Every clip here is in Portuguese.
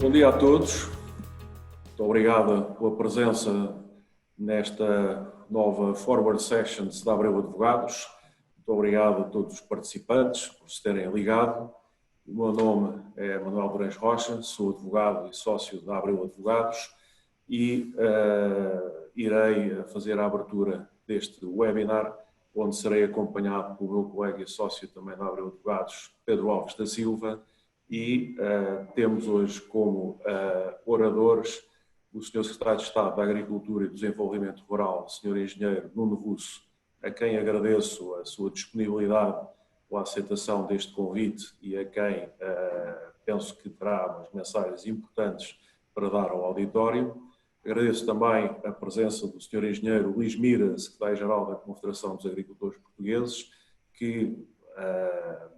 Bom dia a todos. Muito obrigado pela presença nesta nova Forward Sessions da Abreu Advogados. Muito obrigado a todos os participantes por se terem ligado. O meu nome é Manuel Durães Rocha, sou advogado e sócio da Abreu Advogados e irei fazer a abertura deste webinar, onde serei acompanhado pelo meu colega e sócio também da Abreu Advogados, Pedro Alves da Silva, e temos hoje como oradores o Sr. Secretário de Estado da Agricultura e do Desenvolvimento Rural, o Sr. Engenheiro Nuno Russo, a quem agradeço a sua disponibilidade pela aceitação deste convite e a quem penso que terá umas mensagens importantes para dar ao auditório. Agradeço também a presença do Sr. Engenheiro Luís Mira, Secretário-Geral da Confederação dos Agricultores Portugueses, que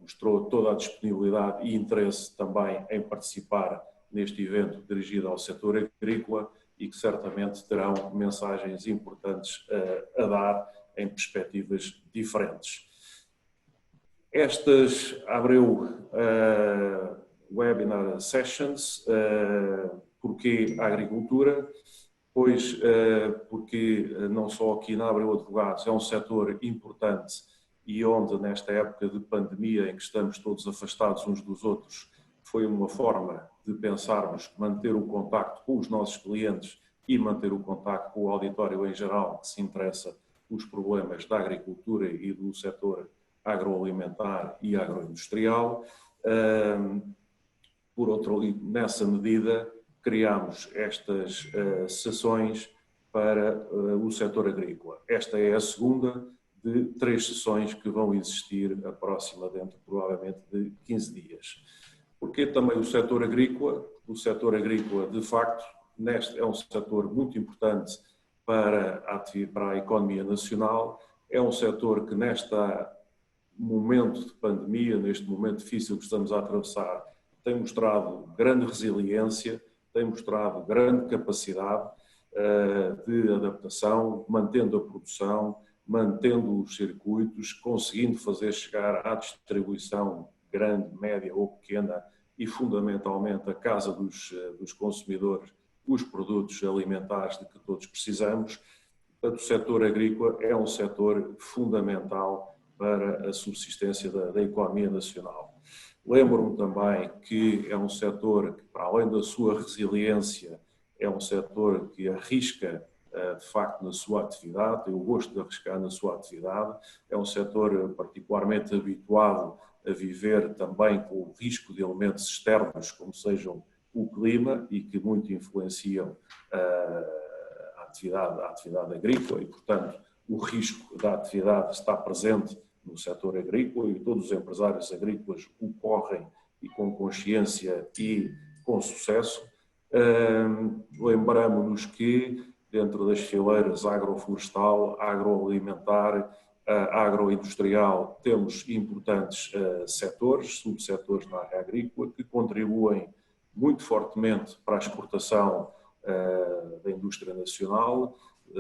mostrou toda a disponibilidade e interesse também em participar neste evento dirigido ao setor agrícola e que certamente terão mensagens importantes a dar em perspectivas diferentes. Estas Abreu Webinar Sessions, porquê a agricultura? Pois porque não só aqui na Abreu Advogados é um setor importante e onde nesta época de pandemia em que estamos todos afastados uns dos outros, foi uma forma de pensarmos manter o contacto com os nossos clientes e manter o contacto com o auditório em geral que se interessa pelos problemas da agricultura e do setor agroalimentar e agroindustrial. Por outro lado, nessa medida, criamos estas sessões para o setor agrícola. Esta é a segunda de 3 sessões que vão existir a próxima dentro, provavelmente, de 15 dias. Porque também o setor agrícola? O setor agrícola, de facto, é um setor muito importante para a economia nacional, é um setor que neste momento de pandemia, neste momento difícil que estamos a atravessar, tem mostrado grande resiliência, tem mostrado grande capacidade de adaptação, mantendo a produção, mantendo os circuitos, conseguindo fazer chegar à distribuição grande, média ou pequena e fundamentalmente à casa dos consumidores os produtos alimentares de que todos precisamos. Portanto, o setor agrícola é um setor fundamental para a subsistência da economia nacional. Lembro-me também que é um setor que, para além da sua resiliência, é um setor que arrisca, de facto, na sua atividade, tem o gosto de arriscar na sua atividade, é um setor particularmente habituado a viver também com o risco de elementos externos, como sejam o clima, e que muito influenciam a atividade agrícola e, portanto, o risco da atividade está presente no setor agrícola e todos os empresários agrícolas o correm e com consciência e com sucesso. Lembramos-nos que dentro das fileiras agroflorestal, agroalimentar, agroindustrial, temos importantes setores, subsetores na área agrícola que contribuem muito fortemente para a exportação da indústria nacional.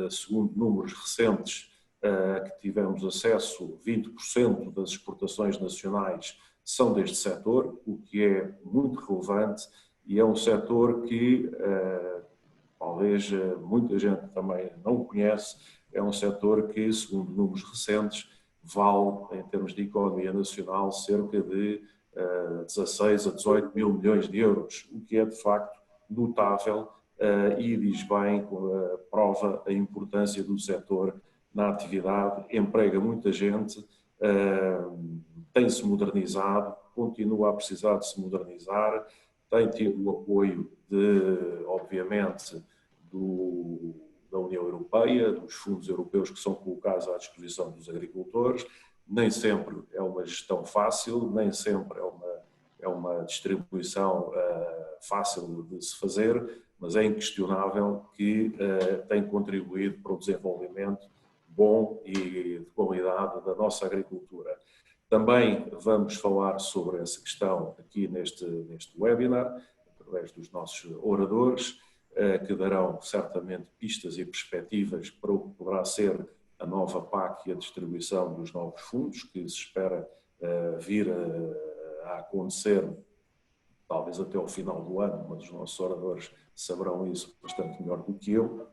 Segundo números recentes que tivemos acesso, 20% das exportações nacionais são deste setor, o que é muito relevante e é um setor que talvez muita gente também não conhece. É um setor que, segundo números recentes, vale, em termos de economia nacional, cerca de 16 a 18 mil milhões de euros, o que é, de facto, notável e diz bem, prova a importância do setor na atividade, emprega muita gente, tem-se modernizado, continua a precisar de se modernizar, tem tido o apoio, obviamente, da União Europeia, dos fundos europeus que são colocados à disposição dos agricultores. Nem sempre é uma gestão fácil, nem sempre é uma distribuição fácil de se fazer, mas é inquestionável que tem contribuído para o desenvolvimento bom e de qualidade da nossa agricultura. Também vamos falar sobre essa questão aqui neste webinar, através dos nossos oradores, que darão certamente pistas e perspectivas para o que poderá ser a nova PAC e a distribuição dos novos fundos, que se espera vir a acontecer talvez até ao final do ano, mas os nossos oradores saberão isso bastante melhor do que eu.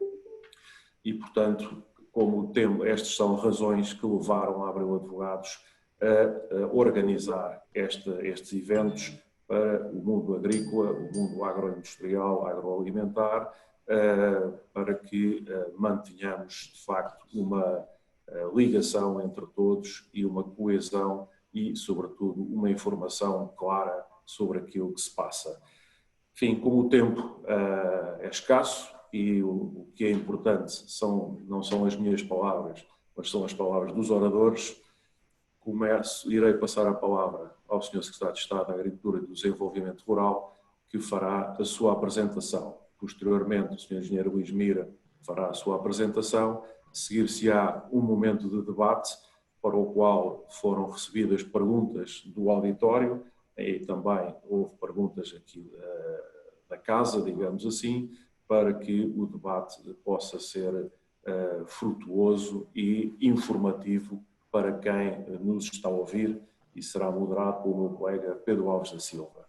E, portanto, como estas são razões que levaram a Abreu Advogados a organizar estes eventos para o mundo agrícola, o mundo agroindustrial, agroalimentar, para que mantenhamos, de facto, uma ligação entre todos e uma coesão e, sobretudo, uma informação clara sobre aquilo que se passa. Enfim, como o tempo é escasso e o que é importante não são as minhas palavras, mas são as palavras dos oradores, irei passar a palavra ao Sr. Secretário de Estado da Agricultura e do Desenvolvimento Rural, que fará a sua apresentação. Posteriormente, o Sr. Engenheiro Luís Mira fará a sua apresentação, seguir-se-á um momento de debate, para o qual foram recebidas perguntas do auditório, e também houve perguntas aqui da casa, digamos assim, para que o debate possa ser frutuoso e informativo para quem nos está a ouvir, e será moderado pelo meu colega Pedro Alves da Silva.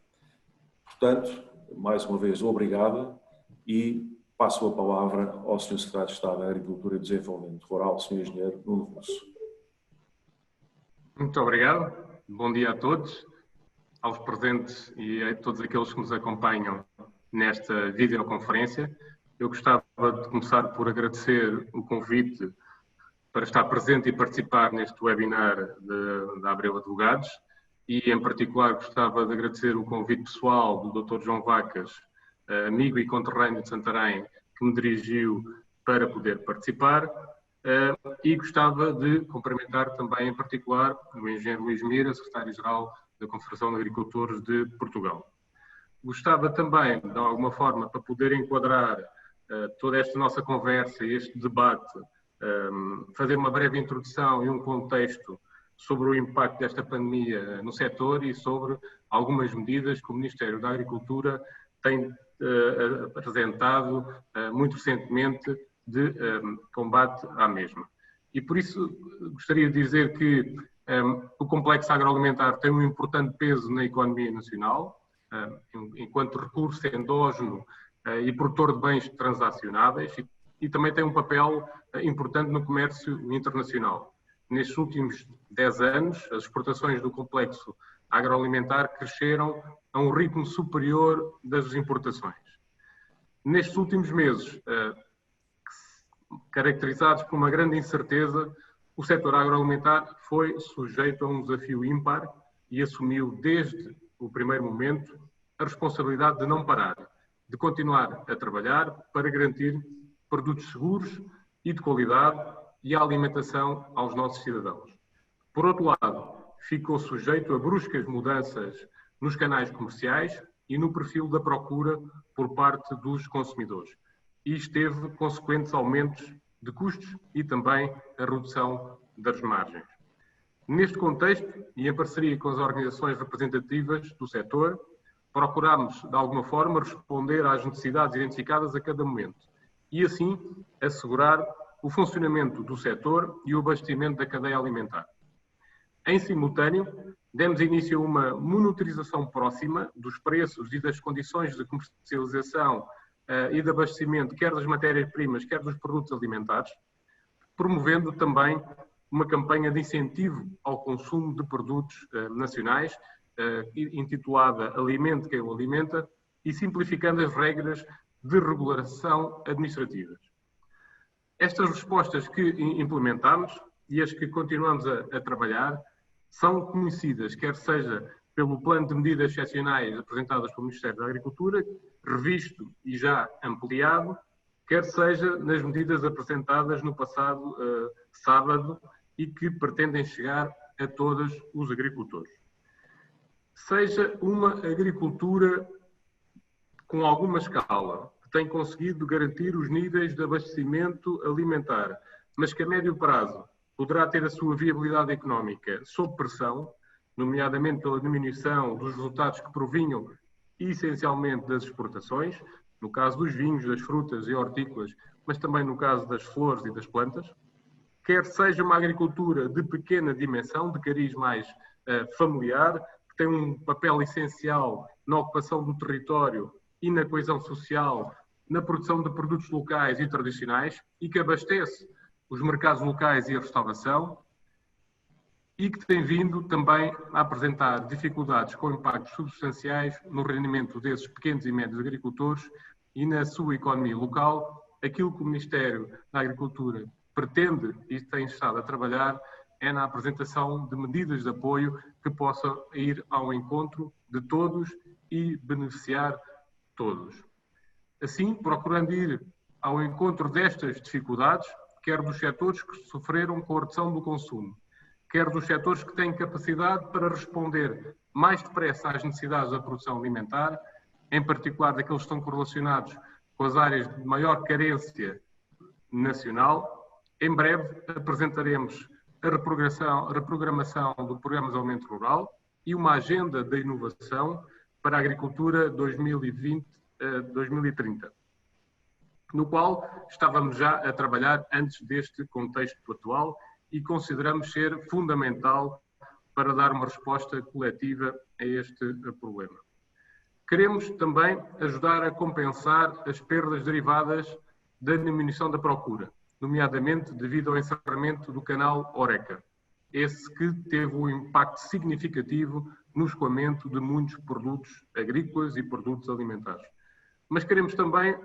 Portanto, mais uma vez, obrigado, e passo a palavra ao Sr. Secretário de Estado da Agricultura e Desenvolvimento Rural, Sr. Engenheiro Nuno Russo. Muito obrigado. Bom dia a todos, aos presentes e a todos aqueles que nos acompanham nesta videoconferência. Eu gostava de começar por agradecer o convite para estar presente e participar neste webinar da Abreu Advogados, e em particular gostava de agradecer o convite pessoal do Dr. João Vacas, amigo e conterrâneo de Santarém, que me dirigiu para poder participar, e gostava de cumprimentar também em particular o engenheiro Luís Mira, secretário-geral da Confederação de Agricultores de Portugal. Gostava também, de alguma forma, para poder enquadrar toda esta nossa conversa e este debate, fazer uma breve introdução e um contexto sobre o impacto desta pandemia no setor e sobre algumas medidas que o Ministério da Agricultura tem apresentado muito recentemente de combate à mesma. E por isso gostaria de dizer que o complexo agroalimentar tem um importante peso na economia nacional, enquanto recurso endógeno e produtor de bens transacionáveis, e também tem um papel importante no comércio internacional. Nestes últimos 10 anos, as exportações do complexo agroalimentar cresceram a um ritmo superior das importações. Nestes últimos meses, caracterizados por uma grande incerteza, o setor agroalimentar foi sujeito a um desafio ímpar e assumiu desde o primeiro momento a responsabilidade de não parar, de continuar a trabalhar para garantir produtos seguros e de qualidade e a alimentação aos nossos cidadãos. Por outro lado, ficou sujeito a bruscas mudanças nos canais comerciais e no perfil da procura por parte dos consumidores. E isto teve consequentes aumentos de custos e também a redução das margens. Neste contexto, e em parceria com as organizações representativas do setor, procurámos, de alguma forma, responder às necessidades identificadas a cada momento e, assim, assegurar o funcionamento do setor e o abastecimento da cadeia alimentar. Em simultâneo, demos início a uma monitorização próxima dos preços e das condições de comercialização e de abastecimento, quer das matérias-primas, quer dos produtos alimentares, promovendo também uma campanha de incentivo ao consumo de produtos nacionais, intitulada Alimente quem o alimenta, e simplificando as regras de regulação administrativas. Estas respostas que implementamos e as que continuamos a trabalhar são conhecidas, quer seja pelo plano de medidas excepcionais apresentadas pelo Ministério da Agricultura, revisto e já ampliado, quer seja nas medidas apresentadas no passado sábado e que pretendem chegar a todos os agricultores. Seja uma agricultura com alguma escala, que tem conseguido garantir os níveis de abastecimento alimentar, mas que a médio prazo poderá ter a sua viabilidade económica sob pressão, nomeadamente pela diminuição dos resultados que provinham essencialmente das exportações, no caso dos vinhos, das frutas e hortícolas, mas também no caso das flores e das plantas, quer seja uma agricultura de pequena dimensão, de cariz mais familiar, que tem um papel essencial na ocupação do território e na coesão social, na produção de produtos locais e tradicionais e que abastece os mercados locais e a restauração, e que tem vindo também a apresentar dificuldades com impactos substanciais no rendimento desses pequenos e médios agricultores e na sua economia local. Aquilo que o Ministério da Agricultura pretende e tem estado a trabalhar é na apresentação de medidas de apoio que possam ir ao encontro de todos e beneficiar todos. Assim, procurando ir ao encontro destas dificuldades, quer dos setores que sofreram com a redução do consumo, quer dos setores que têm capacidade para responder mais depressa às necessidades da produção alimentar, em particular daqueles que estão correlacionados com as áreas de maior carência nacional. Em breve apresentaremos a reprogramação do Programa de Desenvolvimento Rural e uma agenda da inovação para a agricultura 2020-2030, no qual estávamos já a trabalhar antes deste contexto atual e consideramos ser fundamental para dar uma resposta coletiva a este problema. Queremos também ajudar a compensar as perdas derivadas da diminuição da procura, nomeadamente devido ao encerramento do canal Horeca, esse que teve um impacto significativo no escoamento de muitos produtos agrícolas e produtos alimentares. Mas queremos também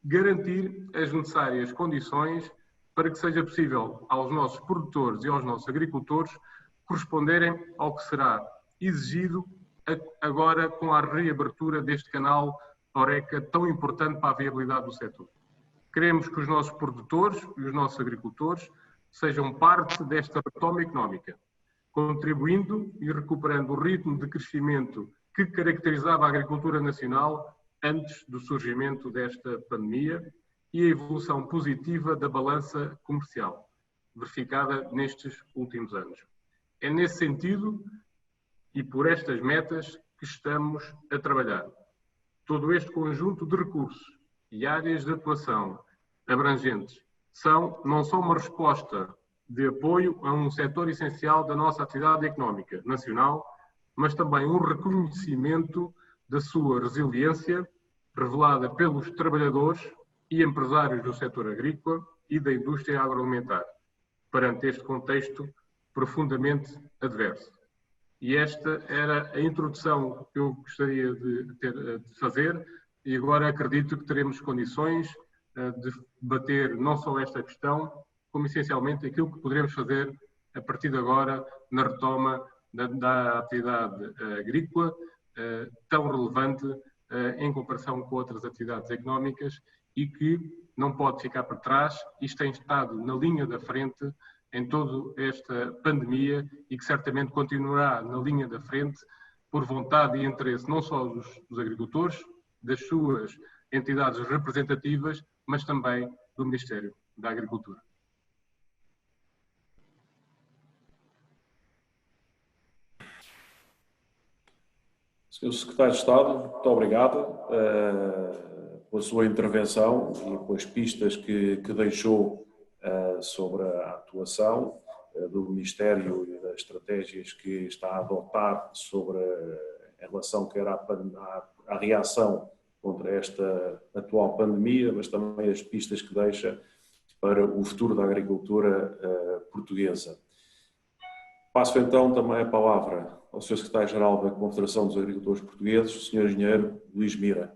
garantir as necessárias condições para que seja possível aos nossos produtores e aos nossos agricultores corresponderem ao que será exigido agora com a reabertura deste canal Horeca tão importante para a viabilidade do setor. Queremos que os nossos produtores e os nossos agricultores sejam parte desta retoma económica, contribuindo e recuperando o ritmo de crescimento que caracterizava a agricultura nacional antes do surgimento desta pandemia e a evolução positiva da balança comercial, verificada nestes últimos anos. É nesse sentido e por estas metas que estamos a trabalhar. Todo este conjunto de recursos e áreas de atuação abrangentes são não só uma resposta de apoio a um setor essencial da nossa atividade económica nacional, mas também um reconhecimento da sua resiliência, revelada pelos trabalhadores e empresários do setor agrícola e da indústria agroalimentar, perante este contexto profundamente adverso. E esta era a introdução que eu gostaria de fazer, e agora acredito que teremos condições de debater não só esta questão, como essencialmente aquilo que poderemos fazer a partir de agora na retoma da atividade agrícola, tão relevante em comparação com outras atividades económicas e que não pode ficar para trás. Isto tem estado na linha da frente em toda esta pandemia e que certamente continuará na linha da frente por vontade e interesse não só dos agricultores, das suas entidades representativas, mas também do Ministério da Agricultura. Sr. Secretário de Estado, muito obrigado pela sua intervenção e pelas pistas que deixou sobre a atuação do Ministério e das estratégias que está a adotar em relação quer à reação contra esta atual pandemia, mas também as pistas que deixa para o futuro da agricultura portuguesa. Passo então também a palavra ao Sr. Secretário-Geral da Confederação dos Agricultores Portugueses, o Sr. Engenheiro Luís Mira.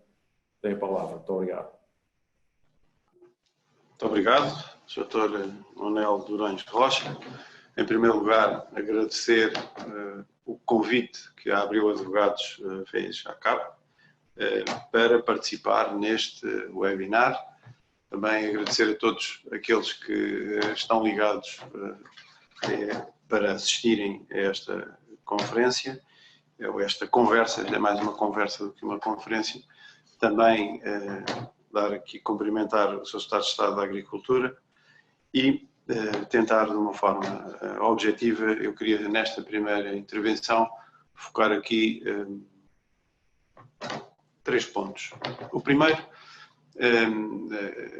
Tem a palavra. Muito obrigado. Muito obrigado, Dr. Manuel Durães Rocha. Em primeiro lugar, agradecer o convite que a Abril Advogados fez à CAP para participar neste webinar. Também agradecer a todos aqueles que estão ligados para assistirem a esta conferência, ou esta conversa, é mais uma conversa do que uma conferência. Também dar aqui, cumprimentar o Sr. Secretário de Estado da Agricultura e tentar de uma forma objetiva, eu queria nesta primeira intervenção focar aqui 3 pontos. O primeiro,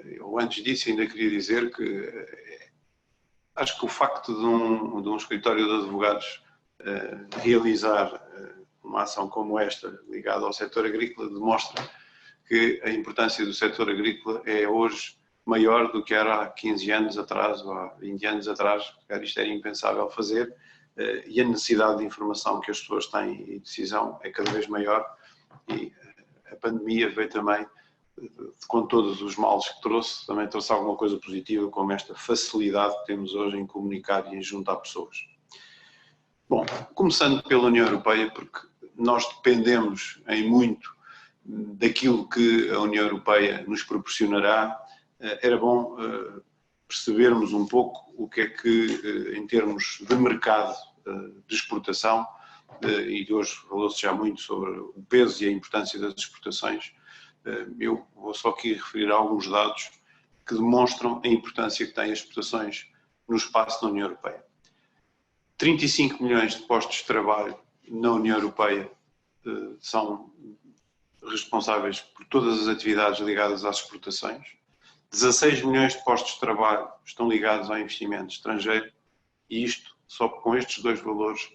eu antes disso ainda queria dizer que acho que o facto de um escritório de advogados realizar uma ação como esta, ligada ao setor agrícola, demonstra que a importância do setor agrícola é hoje maior do que era há 15 anos atrás ou há 20 anos atrás. Isto era impensável fazer, e a necessidade de informação que as pessoas têm e decisão é cada vez maior, e a pandemia veio também, com todos os males que trouxe, também trouxe alguma coisa positiva, como esta facilidade que temos hoje em comunicar e em juntar pessoas. Bom, começando pela União Europeia, porque nós dependemos em muito daquilo que a União Europeia nos proporcionará, era bom percebermos um pouco o que é que, em termos de mercado de exportação, e hoje falou-se já muito sobre o peso e a importância das exportações, eu vou só aqui referir alguns dados que demonstram a importância que têm as exportações no espaço da União Europeia. 35 milhões de postos de trabalho na União Europeia são responsáveis por todas as atividades ligadas às exportações. 16 milhões de postos de trabalho estão ligados ao investimento estrangeiro, e isto, só com estes dois valores,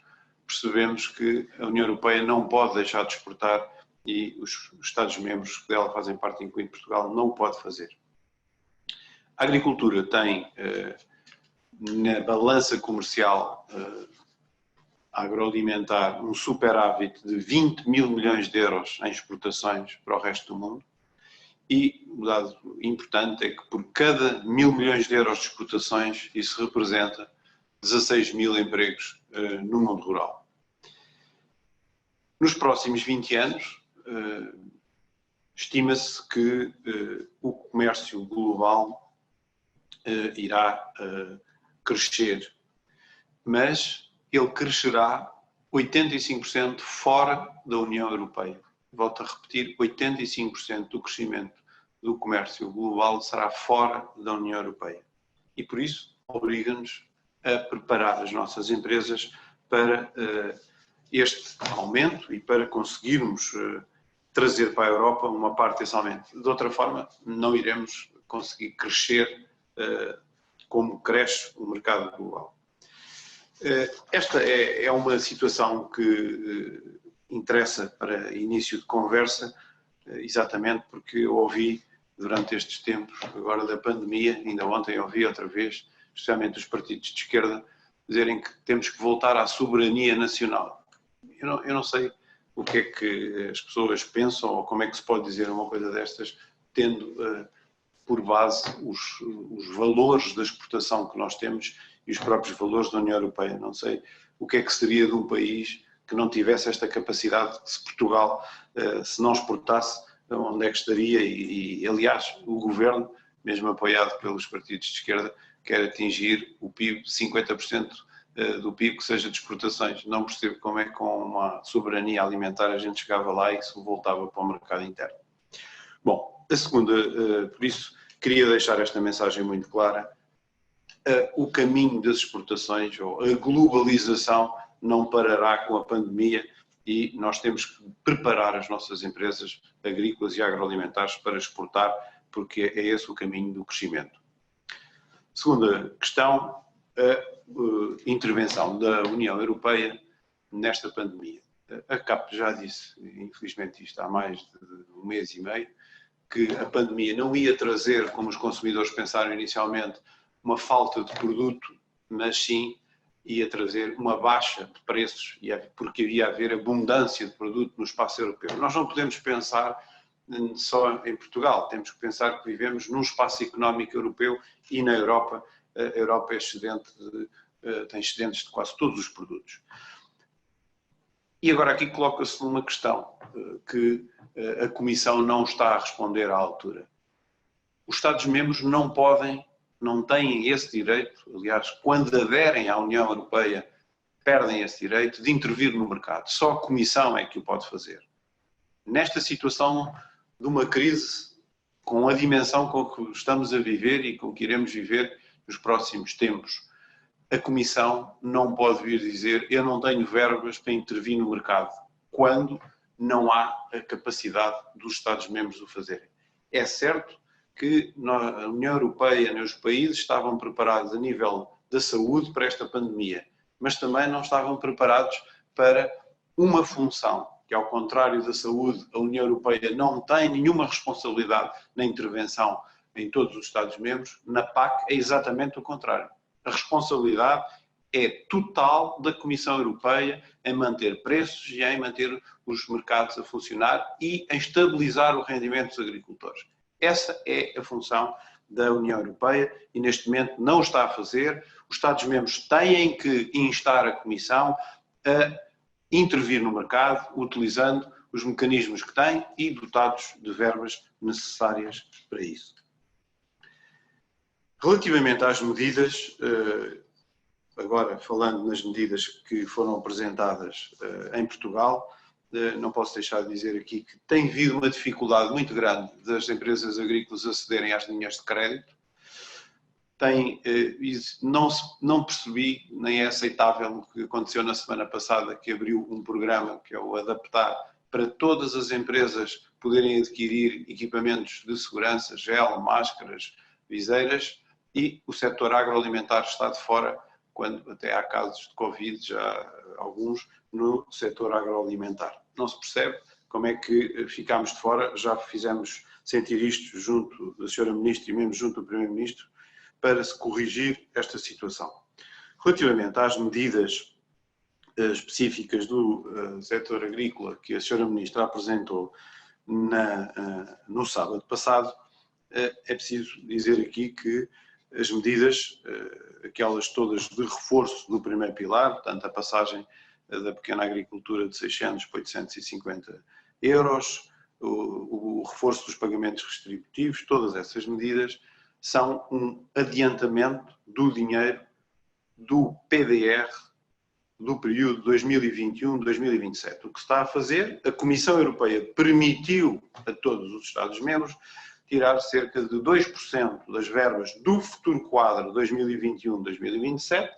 percebemos que a União Europeia não pode deixar de exportar, e os Estados-membros que dela fazem parte, incluindo Portugal, não o pode fazer. A agricultura tem, na balança comercial agroalimentar, um superávit de 20 mil milhões de euros em exportações para o resto do mundo, e um dado importante é que por cada 1.000 milhões de euros de exportações, isso representa 16 mil empregos no mundo rural. Nos próximos 20 anos, estima-se que o comércio global irá crescer, mas ele crescerá 85% fora da União Europeia. Volto a repetir, 85% do crescimento do comércio global será fora da União Europeia. E por isso obriga-nos a preparar as nossas empresas para este aumento e para conseguirmos trazer para a Europa uma parte desse aumento. De outra forma, não iremos conseguir crescer como cresce o mercado global. Esta é uma situação que interessa para início de conversa, exatamente porque eu ouvi durante estes tempos, agora da pandemia, ainda ontem ouvi outra vez, especialmente os partidos de esquerda, dizerem que temos que voltar à soberania nacional. Eu não sei o que é que as pessoas pensam ou como é que se pode dizer uma coisa destas, tendo por base os valores da exportação que nós temos e os próprios valores da União Europeia. Não sei o que é que seria de um país que não tivesse esta capacidade, se Portugal, se não exportasse, onde é que estaria? E aliás, o governo, mesmo apoiado pelos partidos de esquerda, quer atingir o PIB, 50% do PIB que seja de exportações. Não percebo como é que com uma soberania alimentar a gente chegava lá e isso voltava para o mercado interno. Bom, a segunda, por isso, queria deixar esta mensagem muito clara. O caminho das exportações, ou a globalização, não parará com a pandemia, e nós temos que preparar as nossas empresas agrícolas e agroalimentares para exportar, porque é esse o caminho do crescimento. Segunda questão, a intervenção da União Europeia nesta pandemia. A CAP já disse, infelizmente isto há mais de um mês e meio, que a pandemia não ia trazer, como os consumidores pensaram inicialmente, uma falta de produto, mas sim ia trazer uma baixa de preços, porque ia haver abundância de produto no espaço europeu. Nós não podemos pensar só em Portugal, temos que pensar que vivemos num espaço económico europeu, e na Europa, a Europa é tem excedentes de quase todos os produtos. E agora aqui coloca-se uma questão que a Comissão não está a responder à altura. Os Estados-membros não têm esse direito, aliás, quando aderem à União Europeia, perdem esse direito de intervir no mercado. Só a Comissão é que o pode fazer. Nesta situação de uma crise, com a dimensão com que estamos a viver e com que iremos viver nos próximos tempos, a Comissão não pode vir dizer eu não tenho verbas para intervir no mercado, quando não há a capacidade dos Estados-membros o fazerem. É certo que a União Europeia e os países estavam preparados a nível da saúde para esta pandemia, mas também não estavam preparados para uma função, que ao contrário da saúde, a União Europeia não tem nenhuma responsabilidade na intervenção em todos os Estados-membros, na PAC é exatamente o contrário. A responsabilidade é total da Comissão Europeia em manter preços e em manter os mercados a funcionar e em estabilizar o rendimento dos agricultores. Essa é a função da União Europeia e neste momento não o está a fazer. Os Estados-membros têm que instar a Comissão a intervir no mercado, utilizando os mecanismos que têm e dotados de verbas necessárias para isso. Relativamente às medidas, agora falando nas medidas que foram apresentadas em Portugal, não posso deixar de dizer aqui que tem havido uma dificuldade muito grande das empresas agrícolas acederem às linhas de crédito. Não percebi, nem é aceitável o que aconteceu na semana passada, que abriu um programa, que é o Adaptar, para todas as empresas poderem adquirir equipamentos de segurança, gel, máscaras, viseiras, e o setor agroalimentar está de fora, quando até há casos de Covid, já alguns, no setor agroalimentar. Não se percebe como é que ficámos de fora, já fizemos sentir isto junto da Sra. Ministra e mesmo junto do Primeiro-Ministro, para se corrigir esta situação. Relativamente às medidas específicas do setor agrícola que a Sra. Ministra apresentou no sábado passado, é preciso dizer aqui que as medidas, aquelas todas de reforço do primeiro pilar, portanto a passagem da pequena agricultura de 600 para 850 euros, o reforço dos pagamentos restributivos, todas essas medidas são um adiantamento do dinheiro do PDR do período 2021-2027. O que se está a fazer, a Comissão Europeia permitiu a todos os Estados-membros tirar cerca de 2% das verbas do futuro quadro 2021-2027,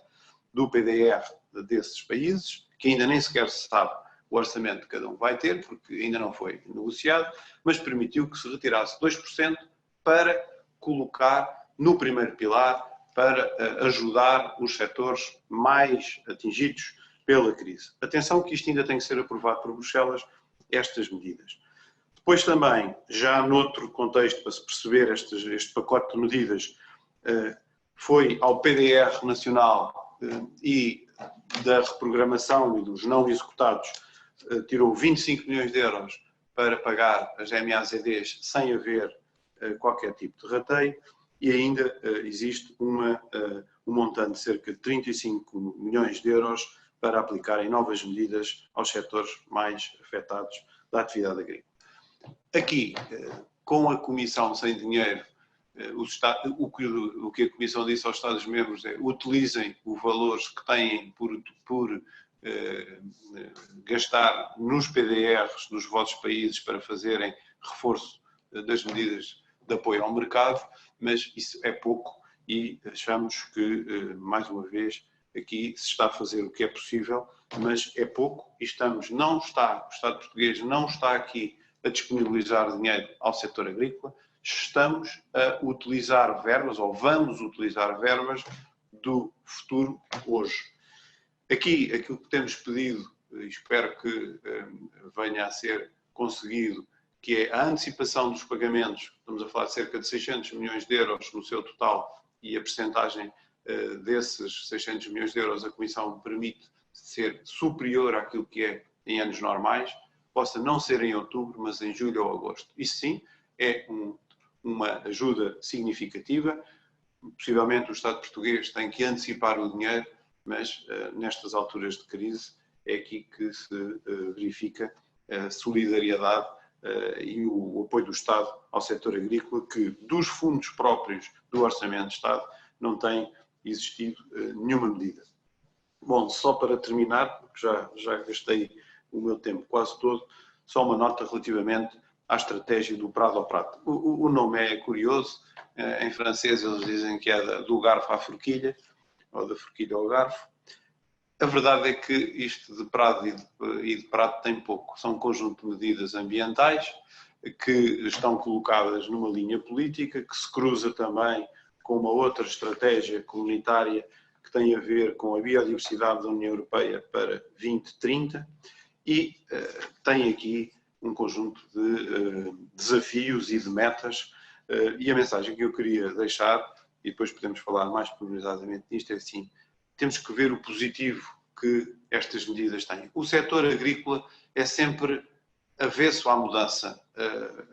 do PDR desses países, que ainda nem sequer se sabe o orçamento que cada um vai ter, porque ainda não foi negociado, mas permitiu que se retirasse 2% para colocar no primeiro pilar, para ajudar os setores mais atingidos pela crise. Atenção que isto ainda tem que ser aprovado por Bruxelas, estas medidas. Depois também, já noutro contexto, para se perceber este pacote de medidas, foi ao PDR nacional e da reprogramação e dos não executados, tirou 25 milhões de euros para pagar as MAZDs sem haver qualquer tipo de rateio e ainda existe um montante de cerca de 35 milhões de euros para aplicar em novas medidas aos setores mais afetados da atividade agrícola. Aqui, com a Comissão sem dinheiro, o que a Comissão disse aos Estados-membros é utilizem os valores que têm por gastar nos PDRs dos vossos países para fazerem reforço das medidas de apoio ao mercado, mas isso é pouco e achamos que, mais uma vez, aqui se está a fazer o que é possível, mas é pouco e o Estado português não está aqui a disponibilizar dinheiro ao setor agrícola, estamos a utilizar verbas, ou vamos utilizar verbas do futuro hoje. Aqui, aquilo que temos pedido, e espero que venha a ser conseguido, que é a antecipação dos pagamentos, estamos a falar de cerca de 600 milhões de euros no seu total, e a percentagem desses 600 milhões de euros a Comissão permite ser superior àquilo que é em anos normais, possa não ser em outubro, mas em julho ou agosto. Isso sim é uma ajuda significativa. Possivelmente o Estado português tem que antecipar o dinheiro, mas nestas alturas de crise é aqui que se verifica a solidariedade e o apoio do Estado ao setor agrícola, que dos fundos próprios do Orçamento de Estado não tem existido nenhuma medida. Bom, só para terminar, porque já gastei o meu tempo quase todo, só uma nota relativamente à estratégia do prado ao prato. O nome é curioso, em francês eles dizem que é do garfo à forquilha, ou da forquilha ao garfo. A verdade é que isto de prado e de prato tem pouco. São um conjunto de medidas ambientais que estão colocadas numa linha política, que se cruza também com uma outra estratégia comunitária que tem a ver com a biodiversidade da União Europeia para 2030 e tem aqui um conjunto de desafios e de metas, e a mensagem que eu queria deixar, e depois podemos falar mais pormenorizadamente nisto, é assim: temos que ver o positivo que estas medidas têm. O setor agrícola é sempre avesso à mudança.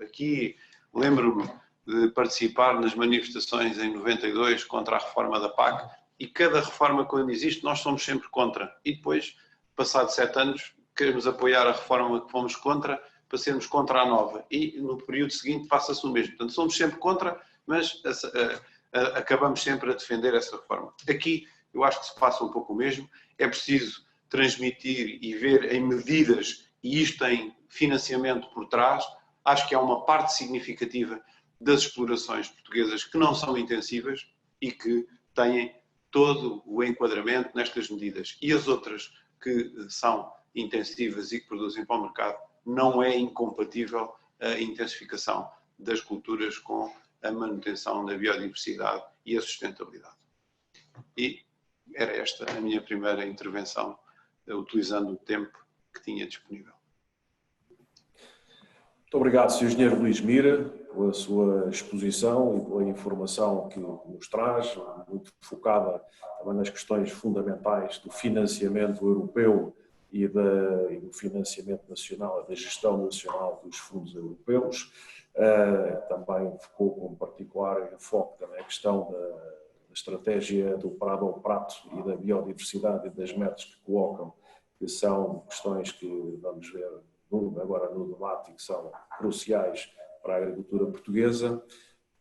Aqui lembro-me de participar nas manifestações em 92 contra a reforma da PAC, e cada reforma, quando existe, nós somos sempre contra. E depois, passados 7 anos, queremos apoiar a reforma que fomos contra para sermos contra a nova. E no período seguinte passa-se o mesmo. Portanto, somos sempre contra, mas acabamos sempre a defender essa reforma. Aqui, eu acho que se passa um pouco o mesmo. É preciso transmitir e ver em medidas, e isto tem financiamento por trás. Acho que há uma parte significativa das explorações portuguesas que não são intensivas e que têm todo o enquadramento nestas medidas. E as outras que são intensivas e que produzem para o mercado, não é incompatível a intensificação das culturas com a manutenção da biodiversidade e a sustentabilidade. E era esta a minha primeira intervenção, utilizando o tempo que tinha disponível. Muito obrigado, Sr. Engenheiro Luís Mira, pela sua exposição e pela informação que nos traz, muito focada também nas questões fundamentais do financiamento europeu e do financiamento nacional, da gestão nacional dos fundos europeus. Também focou com particular enfoque também a questão da estratégia do parado ao prato e da biodiversidade e das metas que colocam, que são questões que vamos ver agora no debate e que são cruciais para a agricultura portuguesa.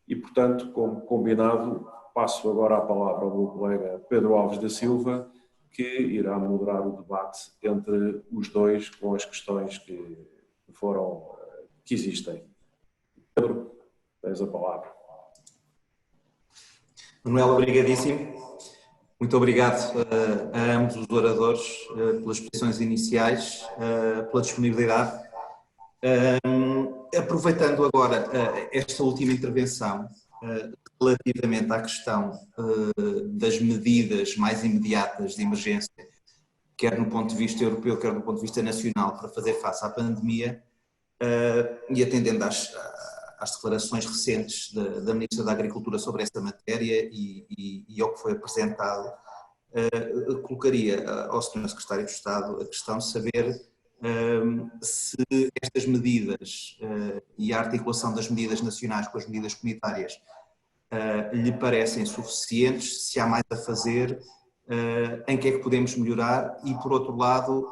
E, portanto, como combinado, passo agora a palavra ao meu colega Pedro Alves da Silva, que irá moderar o debate entre os dois com as questões que existem. Pedro, tens a palavra. Manuel, obrigadíssimo. Muito obrigado a ambos os oradores pelas exposições iniciais, pela disponibilidade. Aproveitando agora esta última intervenção relativamente à questão das medidas mais imediatas de emergência, quer no ponto de vista europeu, quer no ponto de vista nacional, para fazer face à pandemia, e atendendo às declarações recentes da Ministra da Agricultura sobre essa matéria e ao que foi apresentado, colocaria ao Sr. Secretário de Estado a questão de saber se estas medidas e a articulação das medidas nacionais com as medidas comunitárias lhe parecem suficientes, se há mais a fazer, em que é que podemos melhorar e, por outro lado,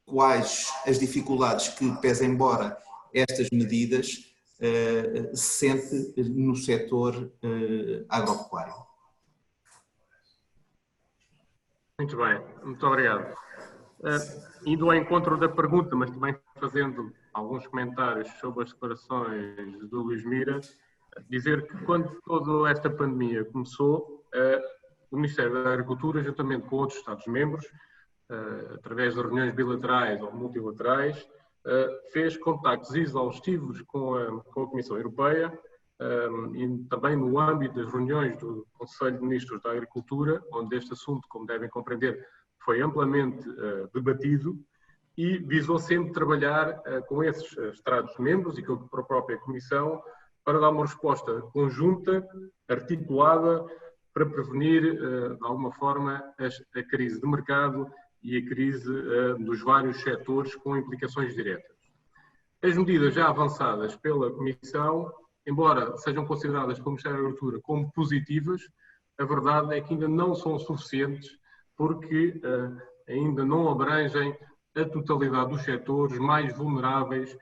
quais as dificuldades que, pese embora estas medidas, sente no setor agropecuário. Muito bem, muito obrigado. Indo ao encontro da pergunta, mas também fazendo alguns comentários sobre as declarações do Luís Mira, dizer que quando toda esta pandemia começou, o Ministério da Agricultura, juntamente com outros Estados-membros, através de reuniões bilaterais ou multilaterais, fez contactos exaustivos com a Comissão Europeia e também no âmbito das reuniões do Conselho de Ministros da Agricultura, onde este assunto, como devem compreender, foi amplamente debatido e visou sempre trabalhar com esses Estados-membros e com a própria Comissão para dar uma resposta conjunta, articulada, para prevenir, de alguma forma, a crise de mercado e a crise dos vários setores com implicações diretas. As medidas já avançadas pela Comissão, embora sejam consideradas pelo Ministério da Agricultura como positivas, a verdade é que ainda não são suficientes porque ainda não abrangem a totalidade dos setores mais vulneráveis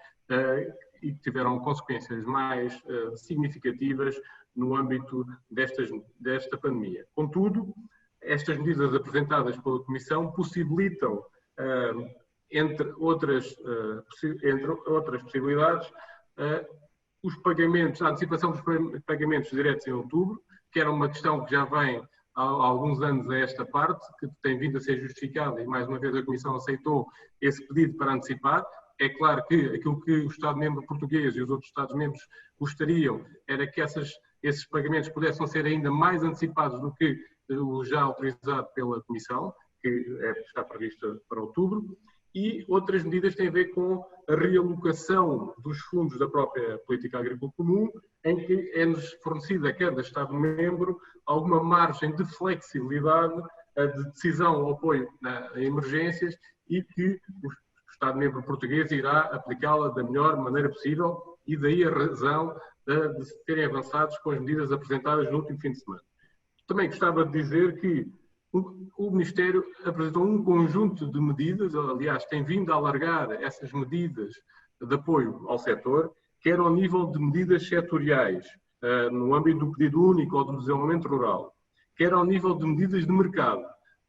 e que tiveram consequências mais significativas no âmbito desta pandemia. Contudo, estas medidas apresentadas pela Comissão possibilitam, entre outras possibilidades, os pagamentos, a antecipação dos pagamentos diretos em outubro, que era uma questão que já vem há alguns anos a esta parte, que tem vindo a ser justificada e mais uma vez a Comissão aceitou esse pedido para antecipar. É claro que aquilo que o Estado-membro português e os outros Estados-membros gostariam era que esses pagamentos pudessem ser ainda mais antecipados do que o já autorizado pela Comissão, que está previsto para outubro, e outras medidas têm a ver com a realocação dos fundos da própria política agrícola comum, em que é-nos fornecida a cada Estado-membro alguma margem de flexibilidade de decisão ou apoio a emergências e que o Estado-membro português irá aplicá-la da melhor maneira possível, e daí a razão de se terem avançado com as medidas apresentadas no último fim de semana. Também gostava de dizer que o Ministério apresentou um conjunto de medidas, aliás, tem vindo a alargar essas medidas de apoio ao setor, quer ao nível de medidas setoriais, no âmbito do pedido único ou do desenvolvimento rural, quer ao nível de medidas de mercado,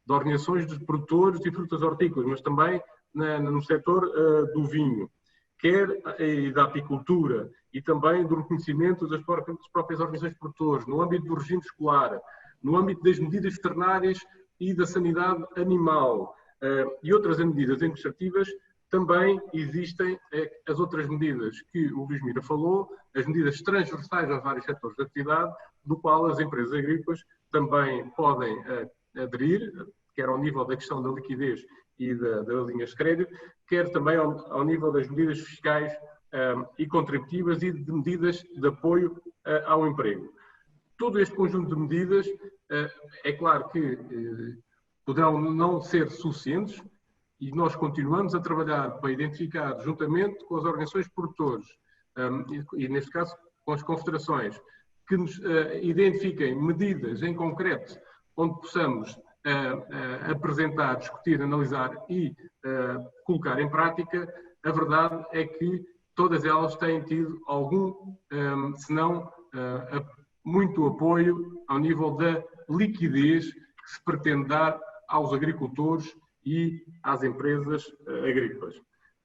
de organizações de produtores e frutas hortícolas, mas também no setor do vinho, quer da apicultura e também do reconhecimento das próprias organizações de produtores, no âmbito do regime escolar, no âmbito das medidas veterinárias e da sanidade animal e outras medidas administrativas. Também existem as outras medidas que o Luís Mira falou, as medidas transversais aos vários setores de atividade, do qual as empresas agrícolas também podem aderir, quer ao nível da questão da liquidez e das linhas de crédito, quer também ao nível das medidas fiscais e contributivas e de medidas de apoio ao emprego. Todo este conjunto de medidas, é claro que poderão não ser suficientes, e nós continuamos a trabalhar para identificar, juntamente com as organizações de produtores, e neste caso com as confederações, que nos identifiquem medidas em concreto onde possamos apresentar, discutir, analisar e colocar em prática. A verdade é que todas elas têm tido algum, se não muito apoio ao nível da liquidez que se pretende dar aos agricultores e às empresas agrícolas.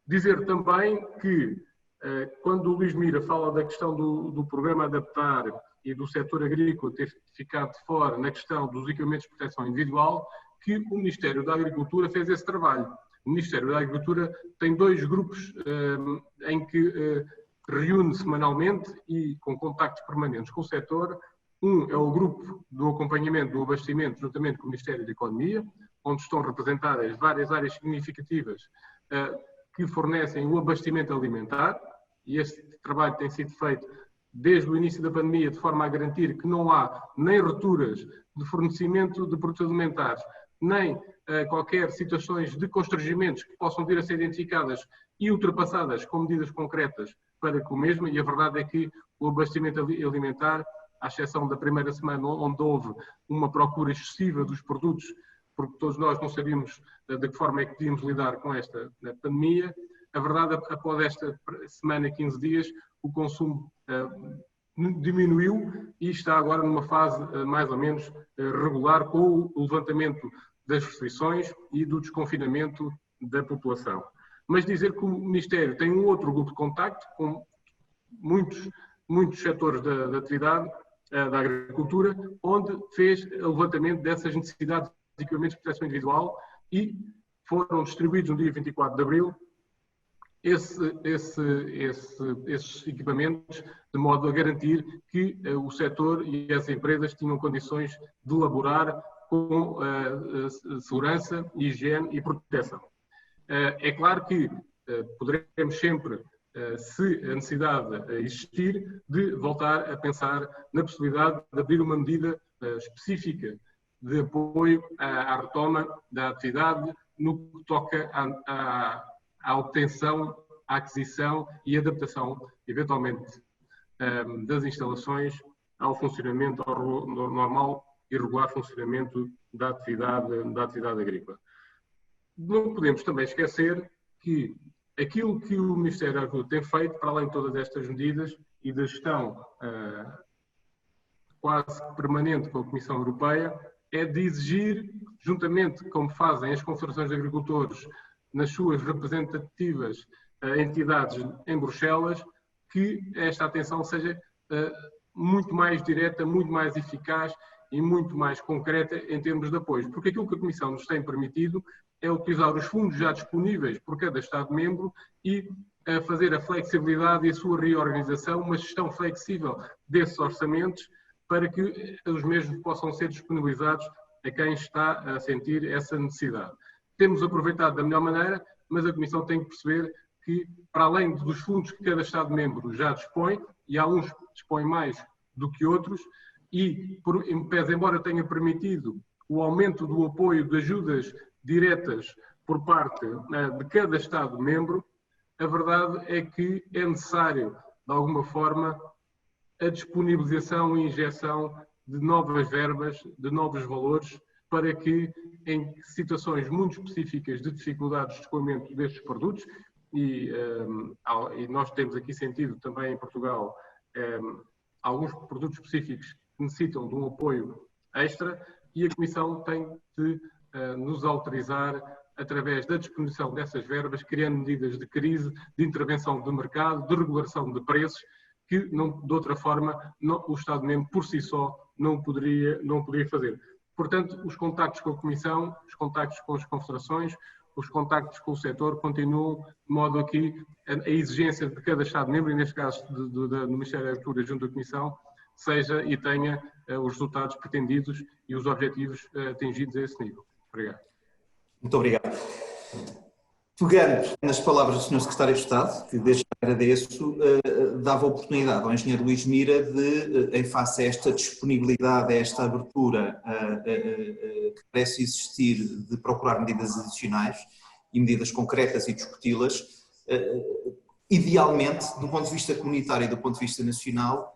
Dizer também que, quando o Luís Mira fala da questão do programa Adaptar e do setor agrícola ter ficado de fora na questão dos equipamentos de proteção individual, que o Ministério da Agricultura fez esse trabalho. O Ministério da Agricultura tem 2 grupos em que reúne semanalmente e com contactos permanentes com o setor. Um é o grupo do acompanhamento do abastecimento, juntamente com o Ministério da Economia, onde estão representadas várias áreas significativas que fornecem o abastecimento alimentar, e este trabalho tem sido feito desde o início da pandemia, de forma a garantir que não há nem rupturas de fornecimento de produtos alimentares, nem qualquer situações de constrangimentos que possam vir a ser identificadas e ultrapassadas com medidas concretas para com o mesmo, e a verdade é que o abastecimento alimentar, à exceção da primeira semana, onde houve uma procura excessiva dos produtos, porque todos nós não sabíamos de que forma é que podíamos lidar com esta pandemia, a verdade, após esta semana, 15 dias, o consumo diminuiu e está agora numa fase mais ou menos regular, com o levantamento das restrições e do desconfinamento da população. Mas dizer que o Ministério tem um outro grupo de contacto com muitos setores da atividade da agricultura, onde fez o levantamento dessas necessidades de equipamentos de proteção individual e foram distribuídos no dia 24 de abril esses equipamentos, de modo a garantir que o setor e as empresas tinham condições de elaborar com segurança, higiene e proteção. É claro que poderemos sempre, se a necessidade existir, de voltar a pensar na possibilidade de abrir uma medida específica de apoio à retoma da atividade no que toca à obtenção, à aquisição e adaptação, eventualmente, das instalações ao funcionamento, ao normal e regular funcionamento da atividade agrícola. Não podemos também esquecer que aquilo que o Ministério da Agricultura tem feito, para além de todas estas medidas e da gestão quase permanente com a Comissão Europeia, é de exigir, juntamente como fazem as confederações de agricultores nas suas representativas entidades em Bruxelas, que esta atenção seja muito mais direta, muito mais eficaz e muito mais concreta em termos de apoio. Porque aquilo que a Comissão nos tem permitido é utilizar os fundos já disponíveis por cada Estado-membro e fazer a flexibilidade e a sua reorganização, uma gestão flexível desses orçamentos, para que os mesmos possam ser disponibilizados a quem está a sentir essa necessidade. Temos aproveitado da melhor maneira, mas a Comissão tem que perceber que, para além dos fundos que cada Estado-membro já dispõe, e há uns que dispõem mais do que outros, e, pese embora tenha permitido o aumento do apoio de ajudas diretas por parte de cada Estado-membro, a verdade é que é necessário, de alguma forma, a disponibilização e injeção de novas verbas, de novos valores, para que, em situações muito específicas de dificuldades de escoamento destes produtos, e nós temos aqui sentido também em Portugal alguns produtos específicos que necessitam de um apoio extra, e a Comissão tem de nos autorizar, através da disponibilização dessas verbas, criando medidas de crise, de intervenção de mercado, de regulação de preços, que não, de outra forma o Estado-membro por si só não poderia fazer. Portanto, os contactos com a Comissão, os contactos com as confederações, os contactos com o setor continuam, de modo a que a exigência de cada Estado-membro, e neste caso do Ministério da Agricultura junto à Comissão, seja e tenha os resultados pretendidos e os objetivos atingidos a esse nível. Obrigado. Muito obrigado. Pegando nas palavras do Sr. Secretário de Estado, que desde já agradeço, dava oportunidade ao Engenheiro Luís Mira de, em face a esta disponibilidade, a esta abertura que parece existir de procurar medidas adicionais e medidas concretas e discuti-las, idealmente, do ponto de vista comunitário e do ponto de vista nacional,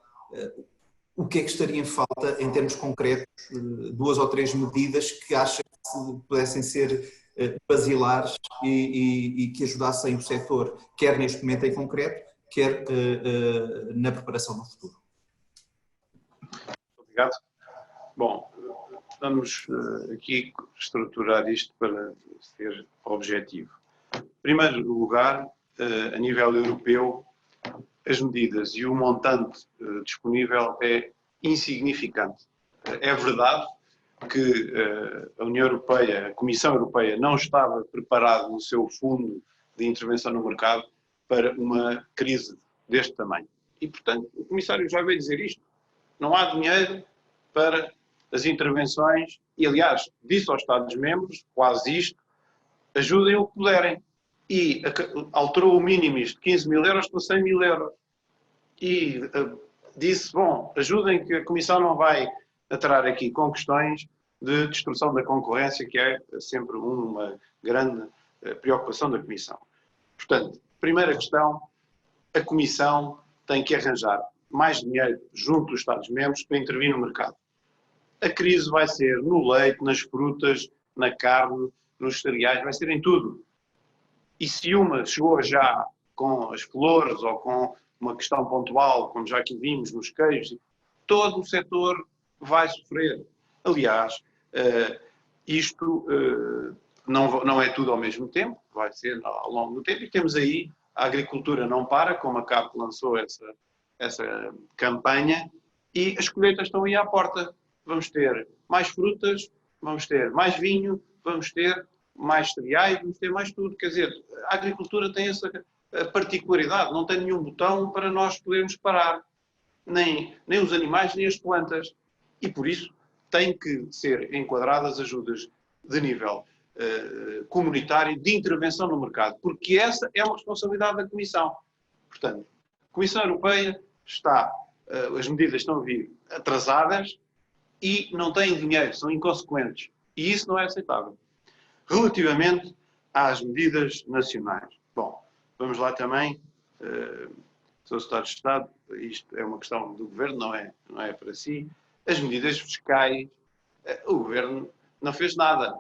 o que é que estaria em falta em termos concretos, 2 ou 3 medidas que acha que pudessem ser basilares e que ajudassem o setor, quer neste momento em concreto, quer na preparação do futuro. Obrigado. Bom, vamos aqui estruturar isto para ser objetivo. Em primeiro lugar, a nível europeu, as medidas e o montante disponível é insignificante. É verdade que a União Europeia, a Comissão Europeia, não estava preparada no seu fundo de intervenção no mercado para uma crise deste tamanho. E, portanto, o Comissário já veio dizer isto. Não há dinheiro para as intervenções e, aliás, disse aos Estados-membros, quase isto, ajudem o que puderem. E alterou o mínimo de 15 mil euros para 100 mil euros. E disse, bom, ajudem que a Comissão não vai entrar aqui com questões de destruição da concorrência, que é sempre uma grande preocupação da Comissão. Portanto, primeira questão, a Comissão tem que arranjar mais dinheiro junto dos Estados-membros para intervir no mercado. A crise vai ser no leite, nas frutas, na carne, nos cereais, vai ser em tudo. E se uma chegou já com as flores ou com uma questão pontual, como já aqui vimos nos queijos, todo o setor vai sofrer. Aliás, isto não é tudo ao mesmo tempo, vai ser ao longo do tempo, e temos aí a agricultura não para, como a CAP lançou essa campanha, e as colheitas estão aí à porta. Vamos ter mais frutas, vamos ter mais vinho, vamos ter mais cereais, vamos ter mais tudo. Quer dizer, a agricultura tem essa particularidade, não tem nenhum botão para nós podermos parar, nem os animais, nem as plantas. E por isso têm que ser enquadradas ajudas de nível comunitário de intervenção no mercado, porque essa é uma responsabilidade da Comissão. Portanto, a Comissão Europeia as medidas estão a vir atrasadas e não têm dinheiro, são inconsequentes. E isso não é aceitável. Relativamente às medidas nacionais. Bom, vamos lá também, Sr. Secretário de Estado, isto é uma questão do Governo, não é para si. As medidas fiscais, o Governo não fez nada,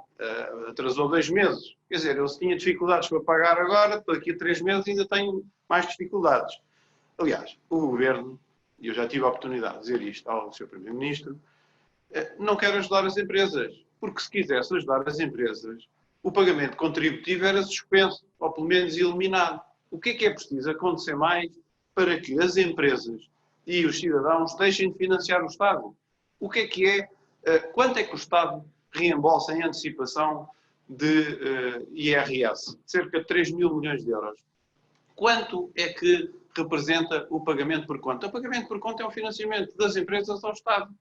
atrasou 2 meses. Quer dizer, eu se tinha dificuldades para pagar agora, daqui a 3 meses ainda tenho mais dificuldades. Aliás, o Governo, e eu já tive a oportunidade de dizer isto ao Sr. Primeiro-Ministro, não quer ajudar as empresas, porque se quisesse ajudar as empresas, o pagamento contributivo era suspenso, ou pelo menos eliminado. O que é preciso acontecer mais para que as empresas e os cidadãos deixem de financiar o Estado? O que é? Quanto é que o Estado reembolsa em antecipação de IRS? Cerca de 3 mil milhões de euros. Quanto é que representa o pagamento por conta? O pagamento por conta é um financiamento das empresas ao Estado.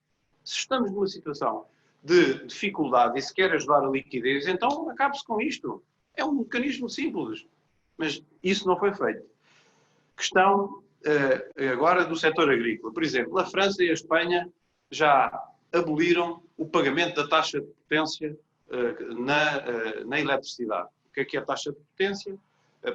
Se estamos numa situação de dificuldade e se quer ajudar a liquidez, então acabe-se com isto. É um mecanismo simples, mas isso não foi feito. Questão agora do setor agrícola. Por exemplo, a França e a Espanha já aboliram o pagamento da taxa de potência na eletricidade. O que é a taxa de potência?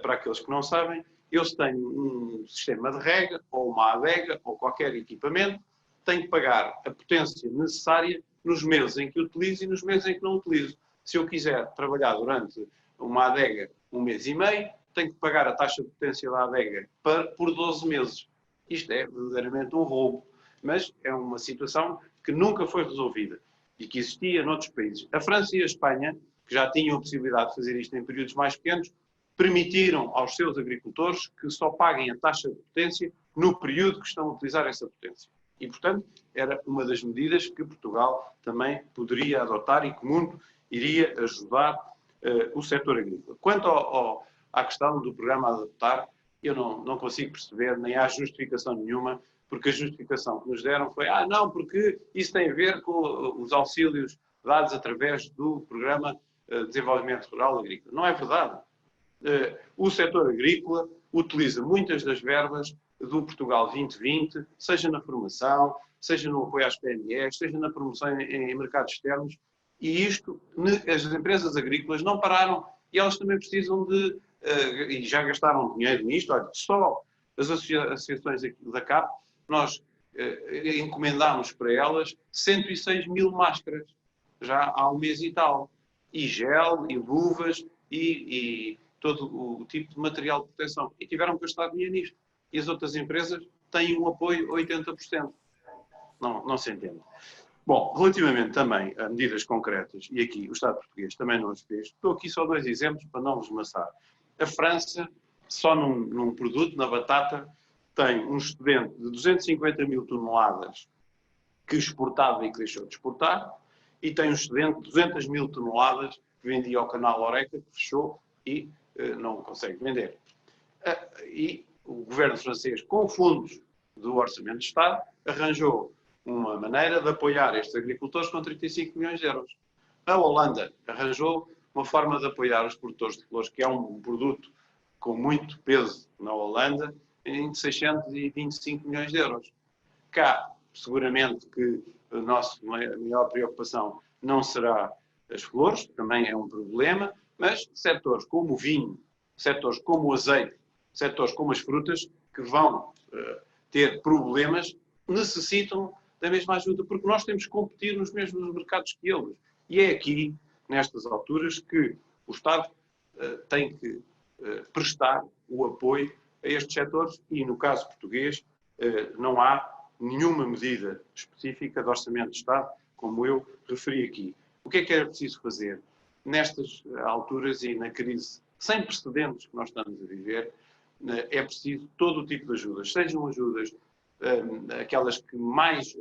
Para aqueles que não sabem, eles têm um sistema de rega, ou uma adega, ou qualquer equipamento, têm que pagar a potência necessária nos meses em que utilizo e nos meses em que não utilizo. Se eu quiser trabalhar durante uma adega 1 mês e meio, tenho que pagar a taxa de potência da adega por 12 meses. Isto é verdadeiramente um roubo, mas é uma situação que nunca foi resolvida e que existia noutros países. A França e a Espanha, que já tinham a possibilidade de fazer isto em períodos mais pequenos, permitiram aos seus agricultores que só paguem a taxa de potência no período que estão a utilizar essa potência. E, portanto, era uma das medidas que Portugal também poderia adotar e que o mundo iria ajudar o setor agrícola. Quanto à questão do programa a adaptar, eu não consigo perceber, nem há justificação nenhuma, porque a justificação que nos deram foi não, porque isso tem a ver com os auxílios dados através do Programa de Desenvolvimento Rural Agrícola. Não é verdade. O setor agrícola utiliza muitas das verbas do Portugal 2020, seja na formação, seja no apoio às PMEs, seja na promoção em mercados externos, e isto, as empresas agrícolas não pararam e elas também precisam e já gastaram dinheiro nisto. Olha, só as associações da CAP, nós encomendámos para elas 106 mil máscaras, já há um mês e tal, e gel, e luvas, e todo o tipo de material de proteção. E tiveram que gastar dinheiro nisto. E as outras empresas têm um apoio a 80%. Não se entende. Bom, relativamente também a medidas concretas, e aqui o Estado português também não as fez, estou aqui só 2 exemplos para não vos maçar. A França, só num produto, na batata, tem um excedente de 250 mil toneladas que exportava e que deixou de exportar, e tem um excedente de 200 mil toneladas que vendia ao canal Horeca, que fechou e não consegue vender. E o governo francês, com fundos do Orçamento de Estado, arranjou uma maneira de apoiar estes agricultores com 35 milhões de euros. A Holanda arranjou uma forma de apoiar os produtores de flores, que é um produto com muito peso na Holanda, em 625 milhões de euros. Cá, seguramente que a nossa maior preocupação não será as flores, também é um problema, mas setores como o vinho, setores como o azeite, setores como as frutas, que vão ter problemas, necessitam da mesma ajuda, porque nós temos que competir nos mesmos mercados que eles. E é aqui, nestas alturas, que o Estado tem que prestar o apoio a estes setores e, no caso português, não há nenhuma medida específica de Orçamento de Estado, como eu referi aqui. O que era preciso fazer? Nestas alturas e na crise sem precedentes que nós estamos a viver, é preciso todo o tipo de ajudas, sejam ajudas aquelas que mais,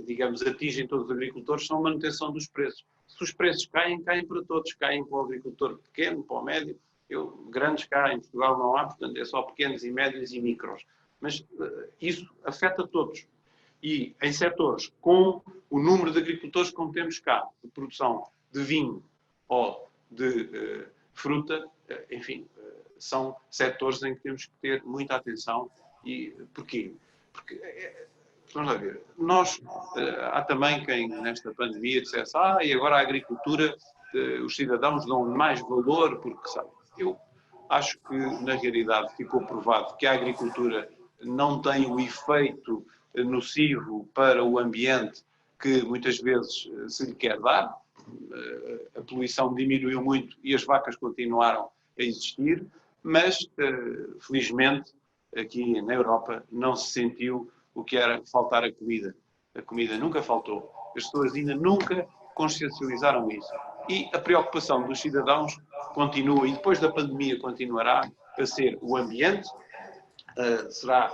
digamos, atingem todos os agricultores, são a manutenção dos preços. Se os preços caem, caem para todos, caem para o agricultor pequeno, para o médio, grandes cá em Portugal não há, portanto é só pequenos e médios e micros. Mas isso afeta todos. E em setores com o número de agricultores como temos cá, de produção de vinho ou de fruta, enfim, são setores em que temos que ter muita atenção. E porquê? Porque, vamos lá ver, há também quem nesta pandemia dissesse e agora a agricultura, os cidadãos dão mais valor porque sabem. Eu acho que na realidade ficou provado que a agricultura não tem o efeito nocivo para o ambiente que muitas vezes se lhe quer dar. A poluição diminuiu muito e as vacas continuaram a existir, mas felizmente aqui na Europa não se sentiu o que era faltar a comida. A comida nunca faltou. As pessoas ainda nunca consciencializaram isso. E a preocupação dos cidadãos continua, e depois da pandemia continuará a ser o ambiente, será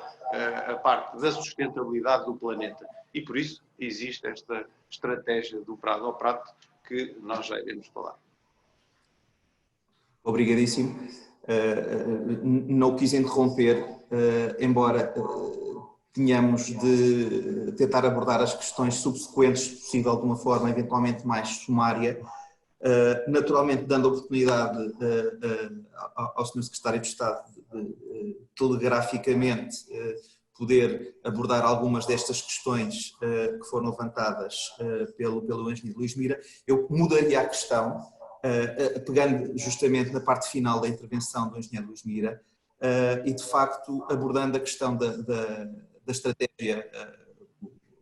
a parte da sustentabilidade do planeta. E por isso existe esta estratégia do prado ao prato que nós já iremos falar. Obrigadíssimo. Não quis interromper, embora tenhamos de tentar abordar as questões subsequentes, se possível, de uma forma eventualmente mais sumária. naturalmente dando a oportunidade ao Sr. Secretário de Estado de telegraficamente poder abordar algumas destas questões que foram levantadas pelo engenheiro Luís Mira. Eu mudaria a questão, pegando justamente na parte final da intervenção do engenheiro Luís Mira, e de facto abordando a questão da estratégia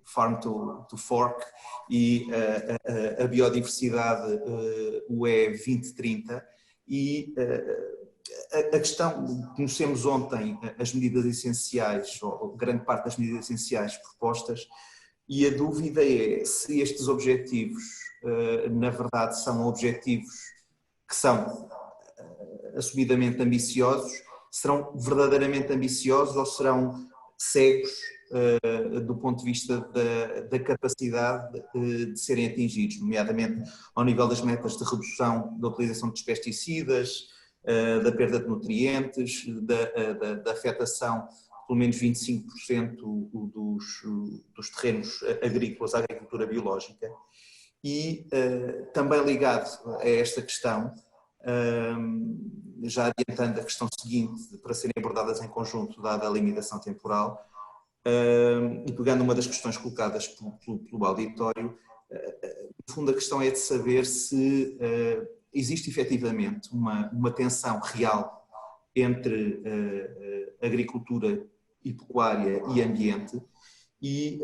Farm to Fork e a biodiversidade UE 2030 e a questão, conhecemos ontem as medidas essenciais, ou grande parte das medidas essenciais propostas, e a dúvida é se estes objetivos, na verdade, são objetivos que são assumidamente ambiciosos, serão verdadeiramente ambiciosos ou serão cegos do ponto de vista da capacidade de serem atingidos, nomeadamente ao nível das metas de redução da utilização de pesticidas, da perda de nutrientes, da afetação de pelo menos 25% dos terrenos agrícolas à agricultura biológica. E também ligado a esta questão, já adiantando a questão seguinte, para serem abordadas em conjunto, dada a limitação temporal, e pegando uma das questões colocadas pelo auditório, no fundo a questão é de saber se existe efetivamente uma tensão real entre agricultura e pecuária e ambiente, e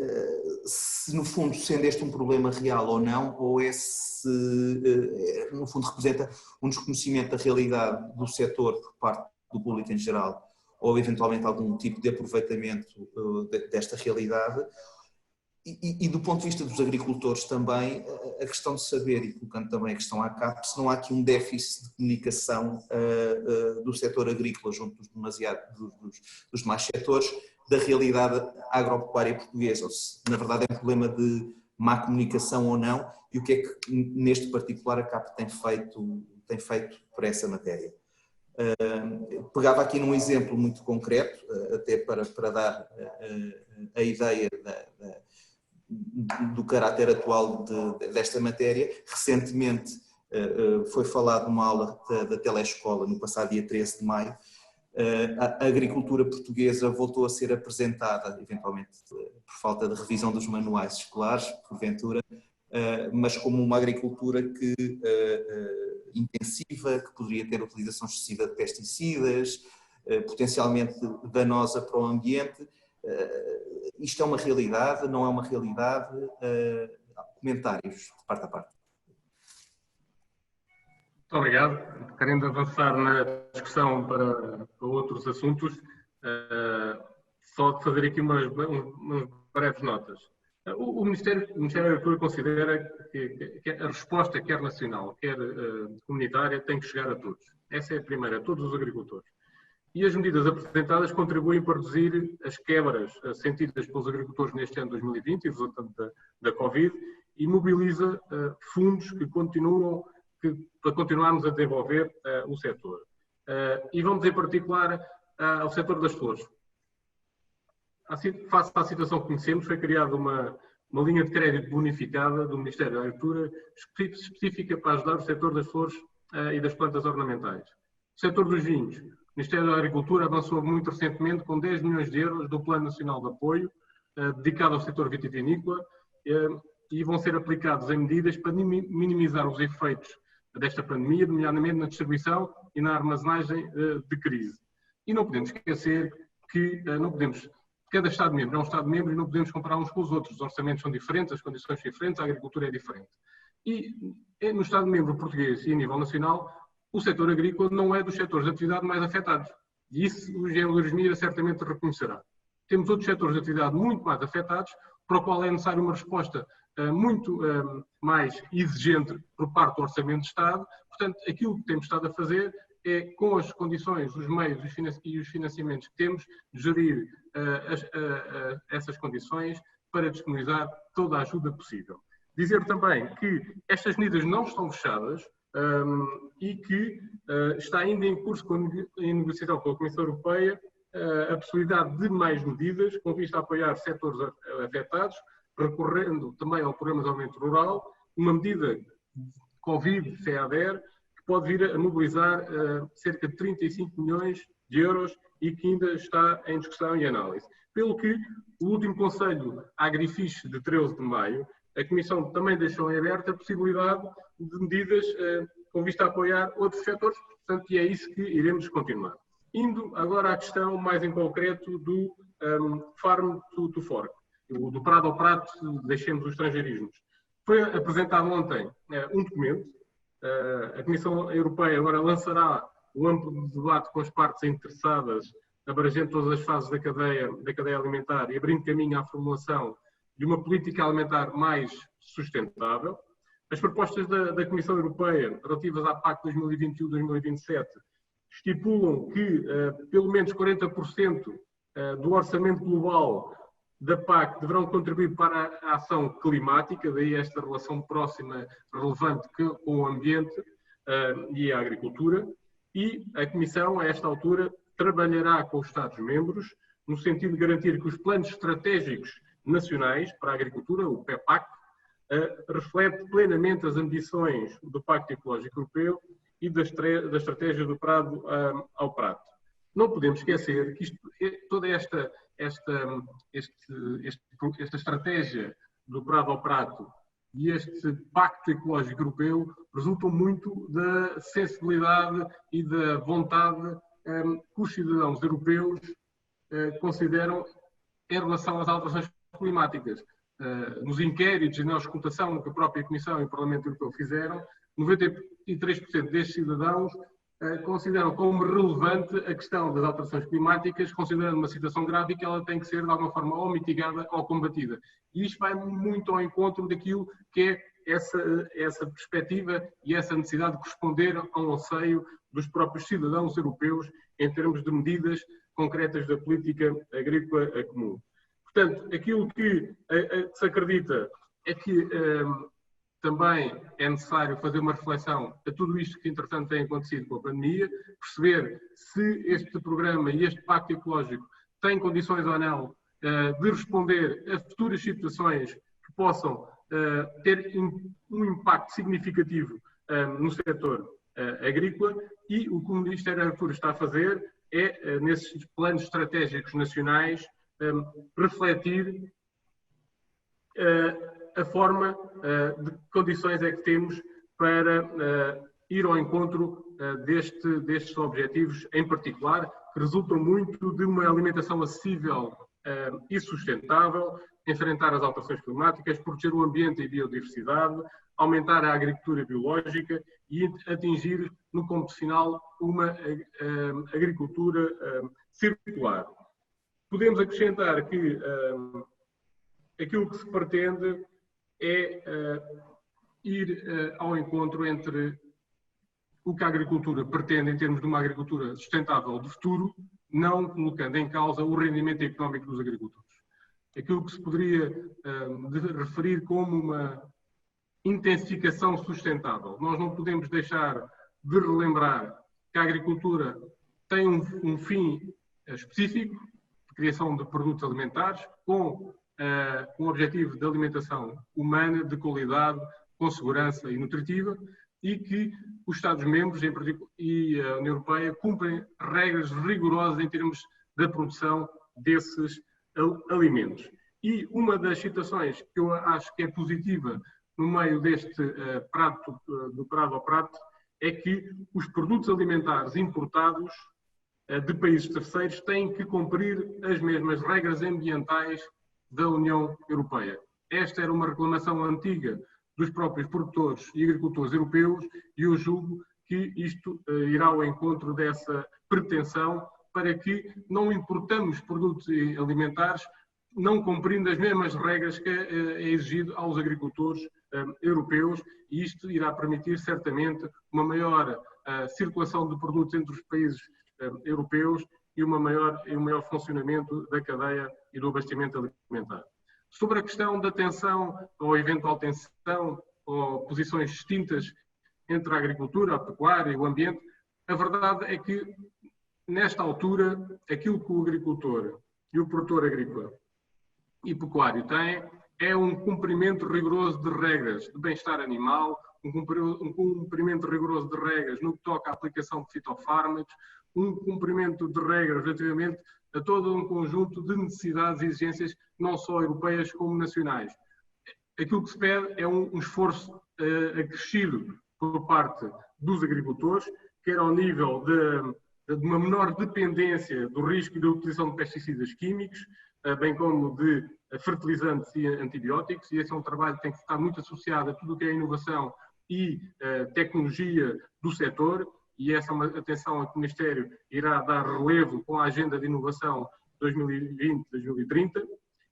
se no fundo sendo este um problema real ou não, ou esse no fundo representa um desconhecimento da realidade do setor por parte do público em geral, ou eventualmente algum tipo de aproveitamento desta realidade. E do ponto de vista dos agricultores também, a questão de saber, e colocando também a questão à CAP, se não há aqui um déficit de comunicação do setor agrícola junto dos demais setores, da realidade agropecuária portuguesa, ou se na verdade é um problema de má comunicação ou não, e o que é que neste particular a CAP tem feito por essa matéria. Pegava aqui num exemplo muito concreto, até para dar a ideia do caráter atual desta matéria. Recentemente foi falado numa aula da telescola, no passado dia 13 de maio, a agricultura portuguesa voltou a ser apresentada, eventualmente por falta de revisão dos manuais escolares, porventura, mas como uma agricultura intensiva, que poderia ter utilização excessiva de pesticidas, potencialmente danosa para o ambiente. Isto é uma realidade, não é uma realidade? Comentários de parte a parte. Muito obrigado. Querendo avançar na discussão para outros assuntos, só de fazer aqui umas breves notas. O Ministério da Agricultura considera que a resposta, quer nacional, quer comunitária, tem que chegar a todos. Essa é a primeira, a todos os agricultores. E as medidas apresentadas contribuem para reduzir as quebras sentidas pelos agricultores neste ano 2020, resultante da Covid, e mobiliza fundos para continuarmos a desenvolver o setor. E vamos em particular ao setor das flores. Face à situação que conhecemos, foi criada uma linha de crédito bonificada do Ministério da Agricultura específica para ajudar o setor das flores e das plantas ornamentais. O setor dos vinhos, o Ministério da Agricultura avançou muito recentemente com 10 milhões de euros do Plano Nacional de Apoio dedicado ao setor vitivinícola e vão ser aplicados em medidas para minimizar os efeitos desta pandemia, nomeadamente na distribuição e na armazenagem de crise. E não podemos esquecer que cada Estado-membro é um Estado-membro e não podemos comparar uns com os outros. Os orçamentos são diferentes, as condições são diferentes, a agricultura é diferente. E no Estado-membro português e a nível nacional, o setor agrícola não é dos setores de atividade mais afetados. E isso o engenheiro Luís Mira certamente reconhecerá. Temos outros setores de atividade muito mais afetados, para o qual é necessária uma resposta muito mais exigente por parte do Orçamento de Estado. Portanto, aquilo que temos estado a fazer é, com as condições, os meios e os financiamentos que temos, gerir essas condições para disponibilizar toda a ajuda possível. Dizer também que estas medidas não estão fechadas e que está ainda em curso em negociação com a Comissão Europeia a possibilidade de mais medidas com vista a apoiar setores afetados, recorrendo também ao Programa de Desenvolvimento Rural, uma medida Covid-FEADER, que pode vir a mobilizar cerca de 35 milhões de euros e que ainda está em discussão e análise. Pelo que o último Conselho Agrifish de 13 de maio, a Comissão também deixou em aberto a possibilidade de medidas com vista a apoiar outros setores, portanto, e é isso que iremos continuar. Indo agora à questão mais em concreto do Farm to Fork, do prado ao prato, deixemos os estrangeirismos. Foi apresentado ontem um documento, a Comissão Europeia agora lançará um amplo debate com as partes interessadas, abrangendo todas as fases da cadeia alimentar e abrindo caminho à formulação de uma política alimentar mais sustentável. As propostas da Comissão Europeia relativas à PAC 2021-2027 estipulam que pelo menos 40% do orçamento global da PAC deverão contribuir para a ação climática, daí esta relação próxima, relevante com o ambiente e a agricultura, e a Comissão, a esta altura, trabalhará com os Estados-membros no sentido de garantir que os planos estratégicos nacionais para a agricultura, o PEPAC, reflete plenamente as ambições do Pacto Ecológico Europeu e da estratégia do prado ao prato. Não podemos esquecer que toda esta estratégia do prado ao prato e este Pacto Ecológico Europeu resultam muito da sensibilidade e da vontade que os cidadãos europeus consideram em relação às alterações climáticas. Nos inquéritos e na auscultação que a própria Comissão e o Parlamento Europeu fizeram, 93% destes cidadãos consideram como relevante a questão das alterações climáticas, considerando uma situação grave e que ela tem que ser, de alguma forma, ou mitigada ou combatida. E isto vai muito ao encontro daquilo que é essa perspectiva e essa necessidade de corresponder ao anseio dos próprios cidadãos europeus em termos de medidas concretas da política agrícola comum. Portanto, aquilo que se acredita é que também é necessário fazer uma reflexão a tudo isto que, entretanto, tem acontecido com a pandemia, perceber se este programa e este pacto ecológico têm condições ou não de responder a futuras situações que possam ter um impacto significativo no setor agrícola, e o que o Ministério da Agricultura está a fazer é, nesses planos estratégicos nacionais, refletir a forma de condições é que temos para ir ao encontro destes objetivos em particular, que resultam muito de uma alimentação acessível e sustentável, enfrentar as alterações climáticas, proteger o ambiente e a biodiversidade, aumentar a agricultura biológica e atingir, no ponto final, uma agricultura circular. Podemos acrescentar que aquilo que se pretende é ir ao encontro entre o que a agricultura pretende em termos de uma agricultura sustentável de futuro, não colocando em causa o rendimento económico dos agricultores. Aquilo que se poderia referir como uma intensificação sustentável. Nós não podemos deixar de relembrar que a agricultura tem um fim específico, de criação de produtos alimentares, com um objetivo de alimentação humana, de qualidade, com segurança e nutritiva, e que os Estados-membros e a União Europeia cumprem regras rigorosas em termos da produção desses alimentos. E uma das situações que eu acho que é positiva no meio deste do prado ao prato é que os produtos alimentares importados de países terceiros têm que cumprir as mesmas regras ambientais da União Europeia. Esta era uma reclamação antiga dos próprios produtores e agricultores europeus e eu julgo que isto irá ao encontro dessa pretensão para que não importamos produtos alimentares não cumprindo as mesmas regras que é exigido aos agricultores europeus, e isto irá permitir certamente uma maior circulação de produtos entre os países europeus e um maior funcionamento da cadeia e do abastecimento alimentar. Sobre a questão da tensão ou eventual tensão ou posições distintas entre a agricultura, a pecuária e o ambiente, a verdade é que nesta altura aquilo que o agricultor e o produtor agrícola e pecuário têm é um cumprimento rigoroso de regras de bem-estar animal, um cumprimento rigoroso de regras no que toca à aplicação de fitofármacos, um cumprimento de regras relativamente a todo um conjunto de necessidades e exigências, não só europeias como nacionais. Aquilo que se pede é um esforço acrescido por parte dos agricultores, quer ao nível de uma menor dependência do risco e da utilização de pesticidas químicos, bem como de fertilizantes e antibióticos, e esse é um trabalho que tem que estar muito associado a tudo o que é inovação e tecnologia do setor, e essa é uma atenção a que o Ministério irá dar relevo com a Agenda de Inovação 2020-2030,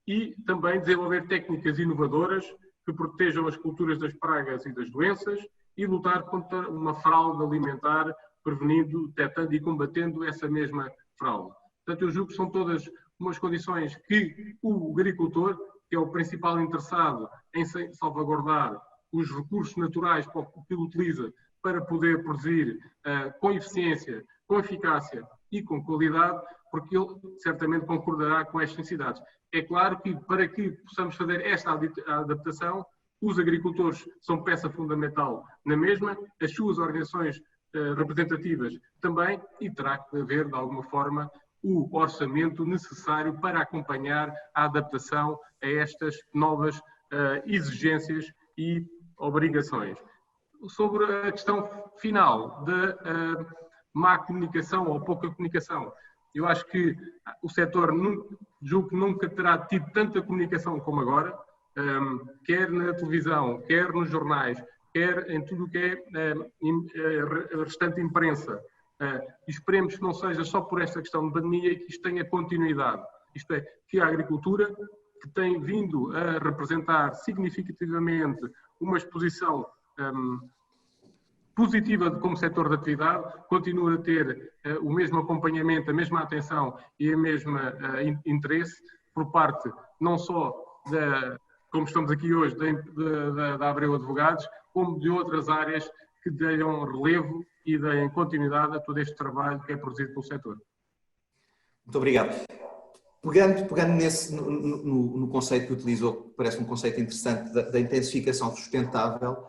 e também desenvolver técnicas inovadoras que protejam as culturas das pragas e das doenças e lutar contra uma fraude alimentar, prevenindo, detectando e combatendo essa mesma fraude. Portanto, eu julgo que são todas umas condições que o agricultor, que é o principal interessado em salvaguardar os recursos naturais que ele utiliza para poder produzir com eficiência, com eficácia e com qualidade, porque ele certamente concordará com estas necessidades. É claro que para que possamos fazer esta adaptação, os agricultores são peça fundamental na mesma, as suas organizações representativas também, e terá que haver, de alguma forma, o orçamento necessário para acompanhar a adaptação a estas novas exigências e obrigações. Sobre a questão final da má comunicação ou pouca comunicação, eu acho que o setor, julgo que nunca terá tido tanta comunicação como agora, quer na televisão, quer nos jornais, quer em tudo o que é restante imprensa. Esperemos que não seja só por esta questão de pandemia e que isto tenha continuidade. Isto é, que a agricultura, que tem vindo a representar significativamente uma exposição positiva como setor de atividade, continua a ter o mesmo acompanhamento, a mesma atenção e o mesmo interesse por parte não só como estamos aqui hoje, da Abreu Advogados, como de outras áreas que deem relevo e deem continuidade a todo este trabalho que é produzido pelo setor. Muito obrigado. Pegando no conceito que utilizou, que parece um conceito interessante, da intensificação sustentável,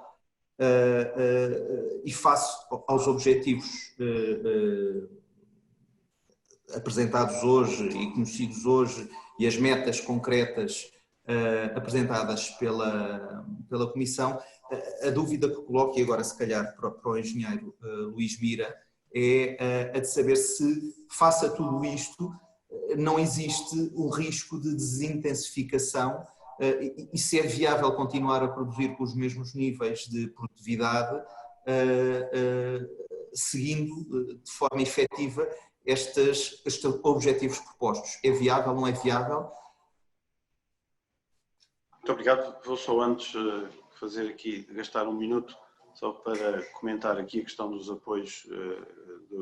e face aos objetivos apresentados hoje e conhecidos hoje e as metas concretas apresentadas pela Comissão, a dúvida que coloco, e agora se calhar para o engenheiro Luís Mira, é a de saber se, face a tudo isto, não existe o risco de desintensificação e se é viável continuar a produzir com os mesmos níveis de produtividade, seguindo de forma efetiva estes objetivos propostos. É viável, não é viável? Muito obrigado. Vou só antes fazer aqui, gastar um minuto, só para comentar aqui a questão dos apoios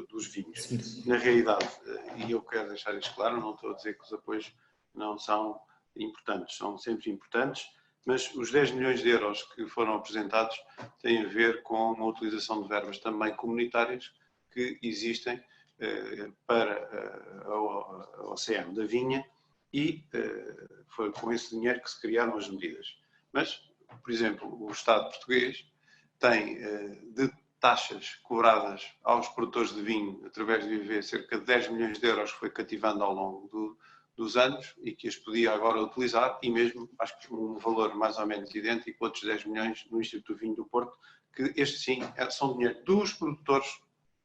dos vinhos. Sim. Na realidade, e eu quero deixar isto claro, não estou a dizer que os apoios não são importantes, são sempre importantes, mas os 10 milhões de euros que foram apresentados têm a ver com a utilização de verbas também comunitárias que existem para a OCM da vinha, e foi com esse dinheiro que se criaram as medidas. Mas, por exemplo, o Estado português tem de taxas cobradas aos produtores de vinho através do IVA cerca de 10 milhões de euros que foi cativando ao longo dos anos e que as podia agora utilizar, e mesmo, acho que um valor mais ou menos idêntico, outros 10 milhões no Instituto do Vinho do Porto, que este sim são dinheiro dos produtores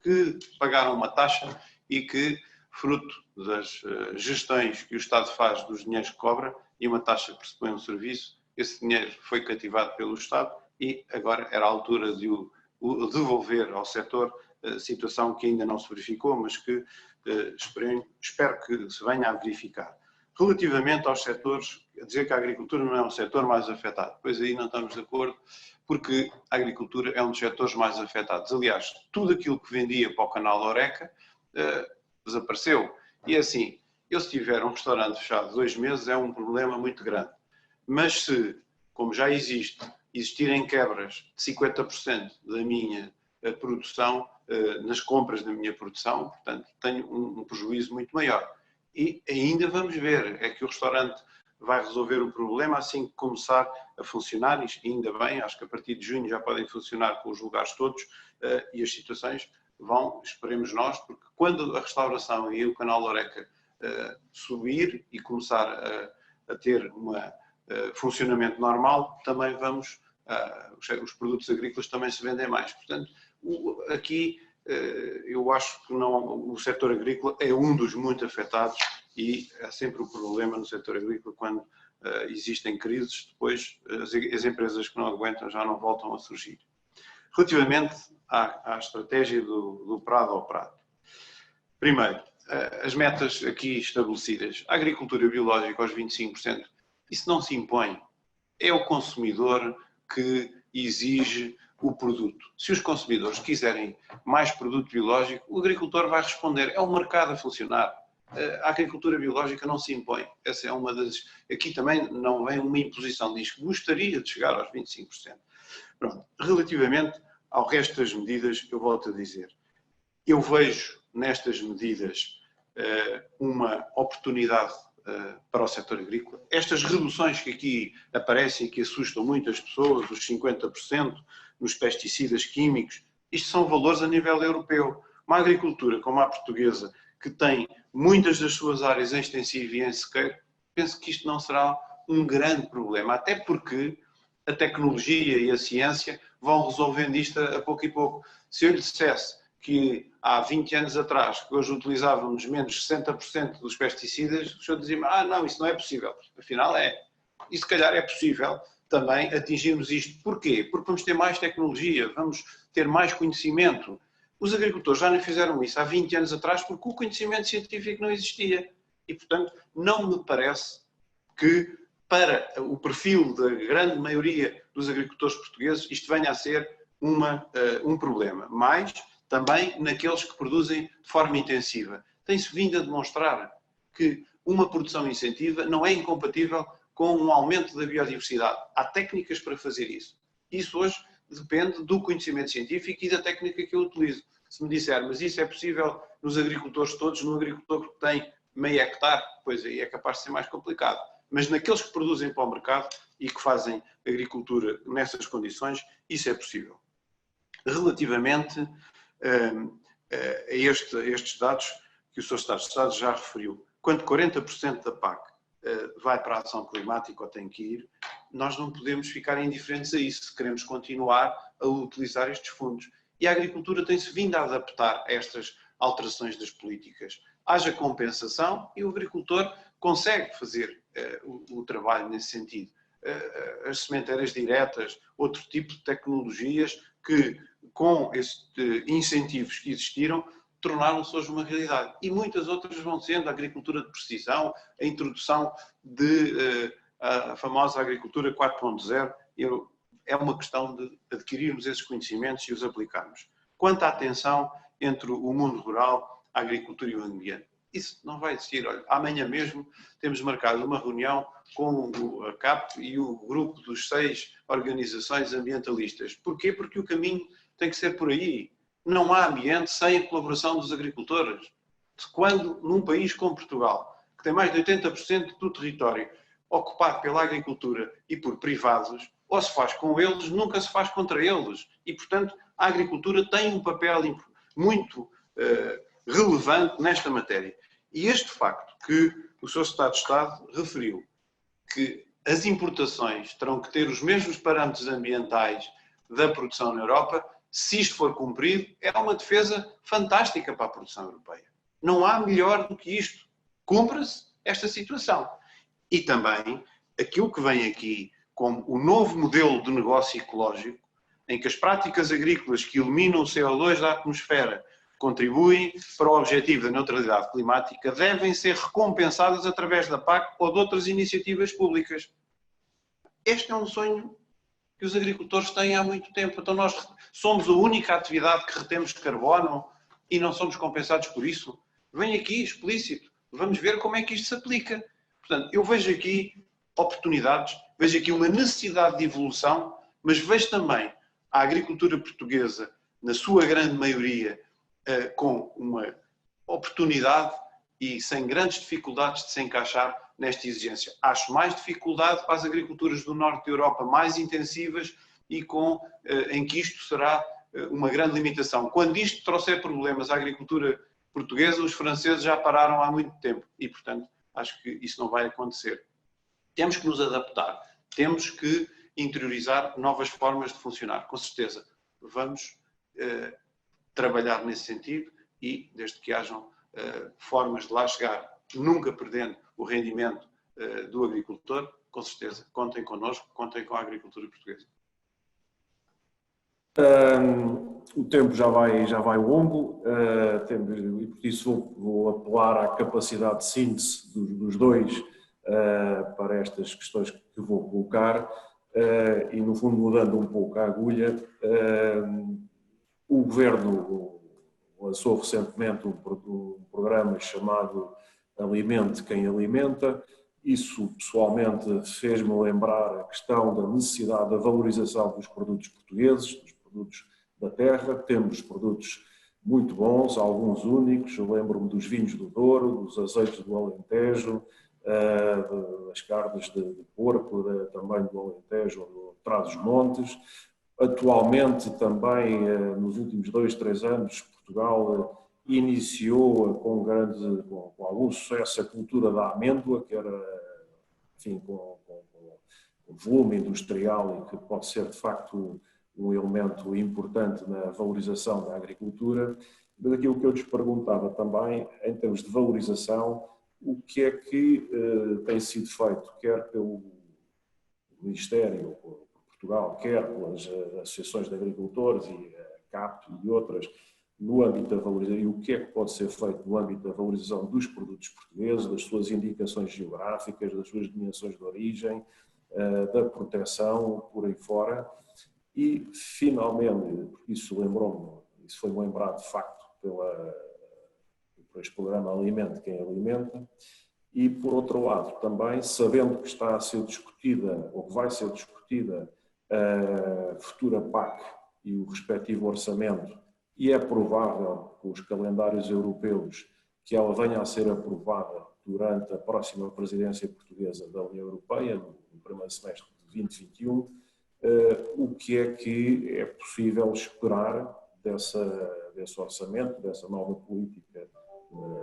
que pagaram uma taxa e que, fruto das gestões que o Estado faz dos dinheiros que cobra e uma taxa que pressupõe um serviço, esse dinheiro foi cativado pelo Estado e agora era a altura de o devolver ao setor, situação que ainda não se verificou, mas que espero que se venha a verificar. Relativamente aos setores, dizer que a agricultura não é um setor mais afetado, pois aí não estamos de acordo, porque a agricultura é um dos setores mais afetados. Aliás, tudo aquilo que vendia para o canal Oreca desapareceu. E assim, eu se tiver um restaurante fechado 2 meses é um problema muito grande. Mas se, como já existirem quebras de 50% da minha produção, nas compras da minha produção, portanto, tenho um prejuízo muito maior. E ainda vamos ver, é que o restaurante vai resolver o problema assim que começar a funcionar, e ainda bem, acho que a partir de junho já podem funcionar com os lugares todos, e as situações vão, esperemos nós, porque quando a restauração e o canal da Horeca subir e começar a ter um funcionamento normal, também vamos, os produtos agrícolas também se vendem mais. Portanto, aqui eu acho que não, o setor agrícola é um dos muito afetados, e há sempre o problema no setor agrícola quando existem crises, depois as empresas que não aguentam já não voltam a surgir. Relativamente à estratégia do Prado ao Prato. Primeiro, as metas aqui estabelecidas. A agricultura biológica aos 25%, isso não se impõe. É o consumidor que exige o produto. Se os consumidores quiserem mais produto biológico, o agricultor vai responder. É o mercado a funcionar. A agricultura biológica não se impõe. Essa é uma das... Aqui também não vem uma imposição, diz que gostaria de chegar aos 25%. Pronto. Relativamente ao resto das medidas, eu volto a dizer, eu vejo nestas medidas uma oportunidade para o setor agrícola. Estas reduções que aqui aparecem e que assustam muitas pessoas, os 50% nos pesticidas químicos, isto são valores a nível europeu. Uma agricultura como a portuguesa, que tem muitas das suas áreas em extensivo e em sequeiro, penso que isto não será um grande problema, até porque a tecnologia e a ciência vão resolvendo isto a pouco e pouco. Se eu lhe dissesse que há 20 anos atrás, que hoje utilizávamos menos 60% dos pesticidas, o senhor dizia-me, não, isso não é possível. Afinal é. E se calhar é possível também atingirmos isto. Porquê? Porque vamos ter mais tecnologia, vamos ter mais conhecimento. Os agricultores já não fizeram isso há 20 anos atrás porque o conhecimento científico não existia. E, portanto, não me parece que para o perfil da grande maioria dos agricultores portugueses isto venha a ser um problema. Mas também naqueles que produzem de forma intensiva. Tem-se vindo a demonstrar que uma produção intensiva não é incompatível com um aumento da biodiversidade. Há técnicas para fazer isso. Isso hoje depende do conhecimento científico e da técnica que eu utilizo. Se me disser, mas isso é possível nos agricultores todos, no agricultor que tem meio hectare, pois aí é capaz de ser mais complicado. Mas naqueles que produzem para o mercado e que fazem agricultura nessas condições, isso é possível. Relativamente a estes dados que o Sr. Secretário de Estado já referiu, quando 40% da PAC vai para a ação climática ou tem que ir, nós não podemos ficar indiferentes a isso, se queremos continuar a utilizar estes fundos. E a agricultura tem-se vindo a adaptar a estas alterações das políticas. Haja compensação e o agricultor consegue fazer o trabalho nesse sentido. As sementeiras diretas, outro tipo de tecnologias que, com esses incentivos que existiram, tornaram-se hoje uma realidade. E muitas outras vão sendo, a agricultura de precisão, a introdução a famosa agricultura 4.0, é uma questão de adquirirmos esses conhecimentos e os aplicarmos. Quanto à tensão entre o mundo rural, a agricultura e o ambiente, isso não vai existir. Olha, amanhã mesmo temos marcado uma reunião com a CAP e o grupo dos 6 organizações ambientalistas. Porquê? Porque o caminho tem que ser por aí. Não há ambiente sem a colaboração dos agricultores. Quando num país como Portugal, que tem mais de 80% do território ocupado pela agricultura e por privados, ou se faz com eles, nunca se faz contra eles. E, portanto, a agricultura tem um papel muito relevante nesta matéria. E este facto que o Sr. Secretário de Estado referiu, que as importações terão que ter os mesmos parâmetros ambientais da produção na Europa, se isto for cumprido, é uma defesa fantástica para a produção europeia. Não há melhor do que isto. Cumpra-se esta situação. E também aquilo que vem aqui como o novo modelo de negócio ecológico, em que as práticas agrícolas que eliminam o CO2 da atmosfera contribuem para o objetivo da neutralidade climática, devem ser recompensadas através da PAC ou de outras iniciativas públicas. Este é um sonho que os agricultores têm há muito tempo. Então nós somos a única atividade que retemos carbono e não somos compensados por isso. Vem aqui explícito. Vamos ver como é que isto se aplica. Portanto, eu vejo aqui oportunidades, vejo aqui uma necessidade de evolução, mas vejo também a agricultura portuguesa, na sua grande maioria, com uma oportunidade e sem grandes dificuldades de se encaixar nesta exigência. Acho mais dificuldade para as agriculturas do norte da Europa mais intensivas e em que isto será uma grande limitação. Quando isto trouxer problemas à agricultura portuguesa, os franceses já pararam há muito tempo e, portanto, acho que isso não vai acontecer. Temos que nos adaptar, temos que interiorizar novas formas de funcionar, com certeza. Vamos trabalhar nesse sentido e, desde que hajam formas de lá chegar, nunca perdendo o rendimento do agricultor, com certeza, contem connosco, contem com a agricultura portuguesa. O tempo já vai longo e por isso vou apelar à capacidade de síntese dos dois para estas questões que vou colocar e, no fundo, mudando um pouco a agulha. O Governo lançou recentemente um programa chamado Alimente Quem Alimenta. Isso, pessoalmente, fez-me lembrar a questão da necessidade da valorização dos produtos portugueses, dos produtos da terra. Temos produtos muito bons, alguns únicos. Eu lembro-me dos vinhos do Douro, dos azeites do Alentejo, das carnes de porco, também do Alentejo, do Trás-os-Montes. Atualmente, também, nos últimos 2, 3 anos, Portugal iniciou com algum sucesso a cultura da amêndoa, que era, enfim, com volume industrial e que pode ser, de facto, um elemento importante na valorização da agricultura. Mas aquilo que eu lhes perguntava também, em termos de valorização, o que é que tem sido feito, quer pelo Ministério, por Portugal, quer pelas associações de agricultores e a CAP e outras, no âmbito da valorização, e o que é que pode ser feito no âmbito da valorização dos produtos portugueses, das suas indicações geográficas, das suas dimensões de origem, da proteção, por aí fora. E, finalmente, isso foi-me lembrado de facto por este programa Alimente Quem Alimenta, e, por outro lado, também, sabendo que está a ser discutida, ou que vai ser discutida, a futura PAC e o respectivo orçamento, e é provável, com os calendários europeus, que ela venha a ser aprovada durante a próxima presidência portuguesa da União Europeia, no primeiro semestre de 2021, o que é possível esperar desse orçamento, dessa nova política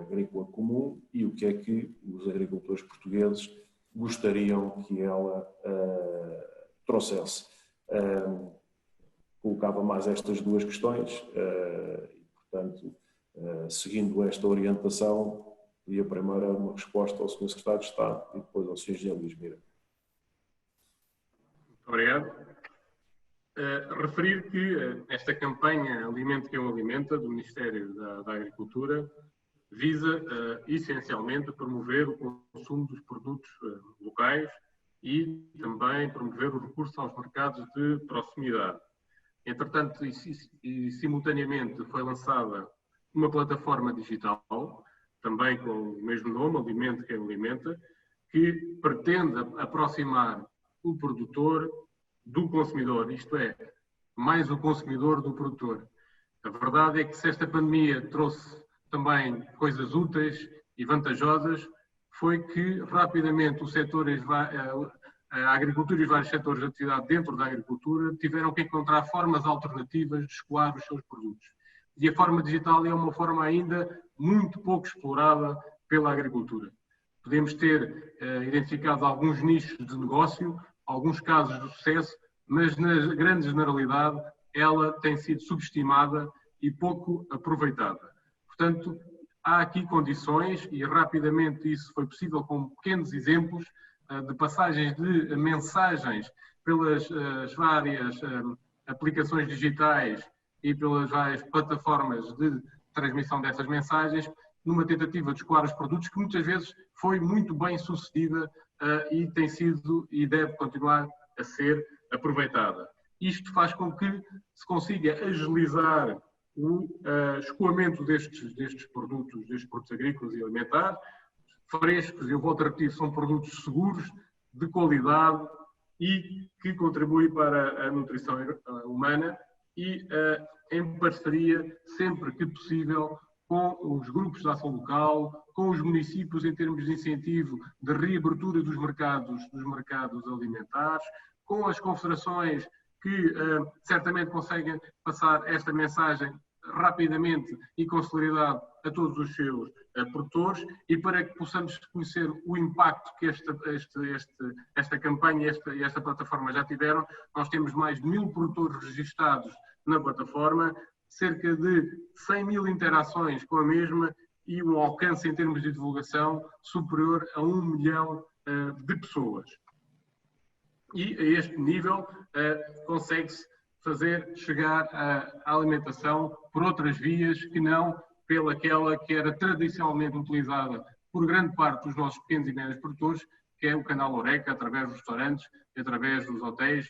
agrícola comum, e o que é que os agricultores portugueses gostariam que ela trouxesse. Colocava mais estas duas questões e, portanto, seguindo esta orientação, pedia primeiro uma resposta ao Sr. Secretário de Estado e depois ao Sr. Engenheiro Luís Mira. Muito obrigado. Referir que esta campanha Alimente Quem Alimenta, do Ministério da Agricultura, visa essencialmente promover o consumo dos produtos locais e também promover o recurso aos mercados de proximidade. Entretanto, e simultaneamente foi lançada uma plataforma digital, também com o mesmo nome, Alimente Quem Alimenta, que pretende aproximar o produtor do consumidor, isto é, mais o consumidor do produtor. A verdade é que se esta pandemia trouxe também coisas úteis e vantajosas, foi que rapidamente os setores, a agricultura e os vários setores de atividade dentro da agricultura tiveram que encontrar formas alternativas de escoar os seus produtos. E a forma digital é uma forma ainda muito pouco explorada pela agricultura. Podemos ter identificado alguns nichos de negócio, alguns casos de sucesso, mas na grande generalidade ela tem sido subestimada e pouco aproveitada. Portanto, há aqui condições, e rapidamente isso foi possível com pequenos exemplos de passagens de mensagens pelas várias aplicações digitais e pelas várias plataformas de transmissão dessas mensagens, numa tentativa de escoar os produtos que muitas vezes foi muito bem sucedida e tem sido e deve continuar a ser aproveitada. Isto faz com que se consiga agilizar o escoamento destes produtos agrícolas e alimentares, frescos, eu volto a repetir, são produtos seguros, de qualidade e que contribuem para a nutrição humana e em parceria, sempre que possível, com os grupos de ação local, com os municípios em termos de incentivo de reabertura dos mercados alimentares, com as confederações que certamente conseguem passar esta mensagem rapidamente e com celeridade a todos os seus produtores, e para que possamos conhecer o impacto que esta campanha e esta plataforma já tiveram. Nós temos mais de 1000 produtores registados na plataforma, cerca de 100 mil interações com a mesma e um alcance em termos de divulgação superior a 1 milhão de pessoas. E a este nível consegue-se fazer chegar a alimentação por outras vias que não pelaquela que era tradicionalmente utilizada por grande parte dos nossos pequenos e médios produtores, que é o canal Horeca, através dos restaurantes, através dos hotéis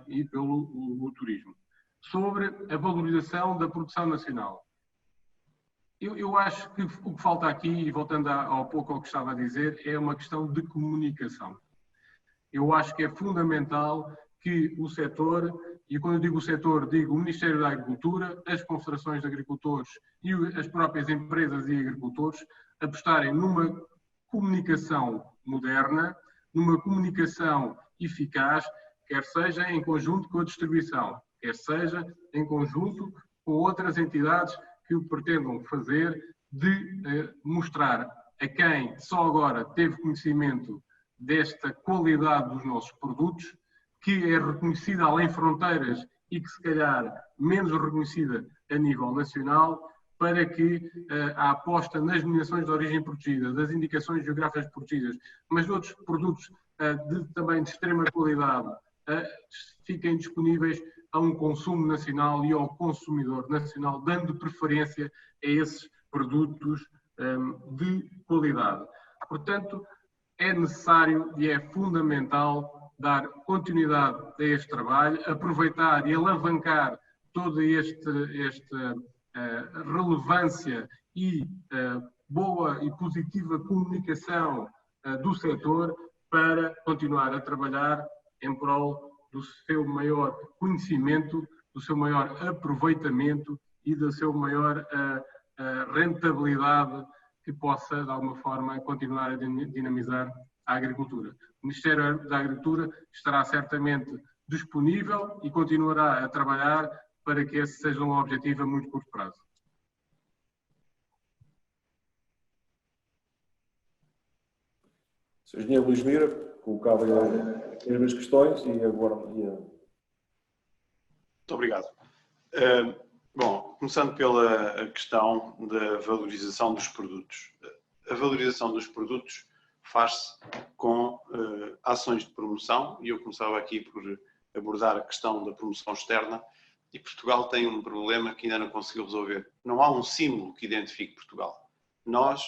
e pelo turismo. Sobre a valorização da produção nacional. Eu acho que o que falta aqui, e voltando ao pouco ao que estava a dizer, é uma questão de comunicação. Eu acho que é fundamental que o setor, e quando eu digo o setor, digo o Ministério da Agricultura, as confederações de agricultores e as próprias empresas e agricultores, apostarem numa comunicação moderna, numa comunicação eficaz, quer seja em conjunto com a distribuição, quer seja em conjunto com outras entidades que o pretendam fazer, de mostrar a quem só agora teve conhecimento desta qualidade dos nossos produtos, que é reconhecida além fronteiras e que se calhar menos reconhecida a nível nacional, para que a aposta nas denominações de origem protegida, das indicações geográficas protegidas, mas de outros produtos também de extrema qualidade, fiquem disponíveis a um consumo nacional e ao consumidor nacional, dando preferência a esses produtos de qualidade. Portanto, é necessário e é fundamental dar continuidade a este trabalho, aproveitar e alavancar toda esta relevância e boa e positiva comunicação do setor para continuar a trabalhar em prol do seu maior conhecimento, do seu maior aproveitamento e da sua maior rentabilidade, que possa, de alguma forma, continuar a dinamizar a agricultura. O Ministério da Agricultura estará certamente disponível e continuará a trabalhar para que esse seja um objetivo a muito curto prazo. Sr. Engenheiro Luís Mira, colocava as mesmas questões e agora... Muito obrigado. Bom, começando pela questão da valorização dos produtos. A valorização dos produtos faz-se com ações de promoção, e eu começava aqui por abordar a questão da promoção externa, e Portugal tem um problema que ainda não conseguiu resolver. Não há um símbolo que identifique Portugal. Nós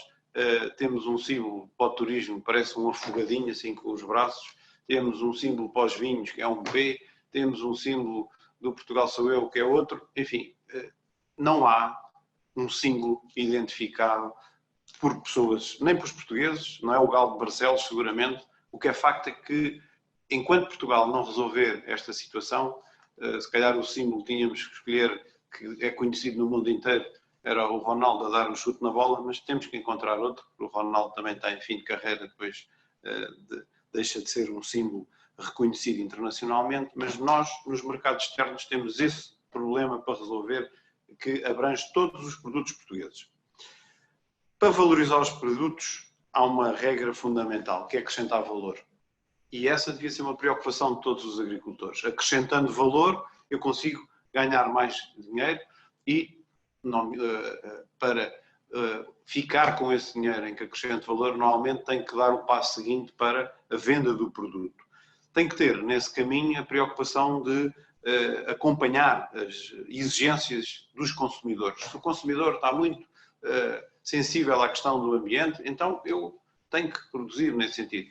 temos um símbolo para o turismo, parece um afogadinho, assim com os braços, temos um símbolo para os vinhos, que é um P, temos um símbolo do Portugal Sou Eu, que é outro, enfim, não há um símbolo identificado por pessoas, nem por os portugueses, não é o Galo de Barcelos, seguramente. O que é facto é que, enquanto Portugal não resolver esta situação, se calhar o símbolo tínhamos que escolher, que é conhecido no mundo inteiro, era o Ronaldo a dar um chute na bola, mas temos que encontrar outro, porque o Ronaldo também está em fim de carreira, depois deixa de ser um símbolo reconhecido internacionalmente, mas nós, nos mercados externos, temos esse problema para resolver, que abrange todos os produtos portugueses. Para valorizar os produtos, há uma regra fundamental, que é acrescentar valor. E essa devia ser uma preocupação de todos os agricultores. Acrescentando valor, eu consigo ganhar mais dinheiro e, para ficar com esse dinheiro em que acrescento valor, normalmente tenho que dar o passo seguinte para a venda do produto. Tem que ter, nesse caminho, a preocupação de acompanhar as exigências dos consumidores. Se o consumidor está muito sensível à questão do ambiente, então eu tenho que produzir nesse sentido.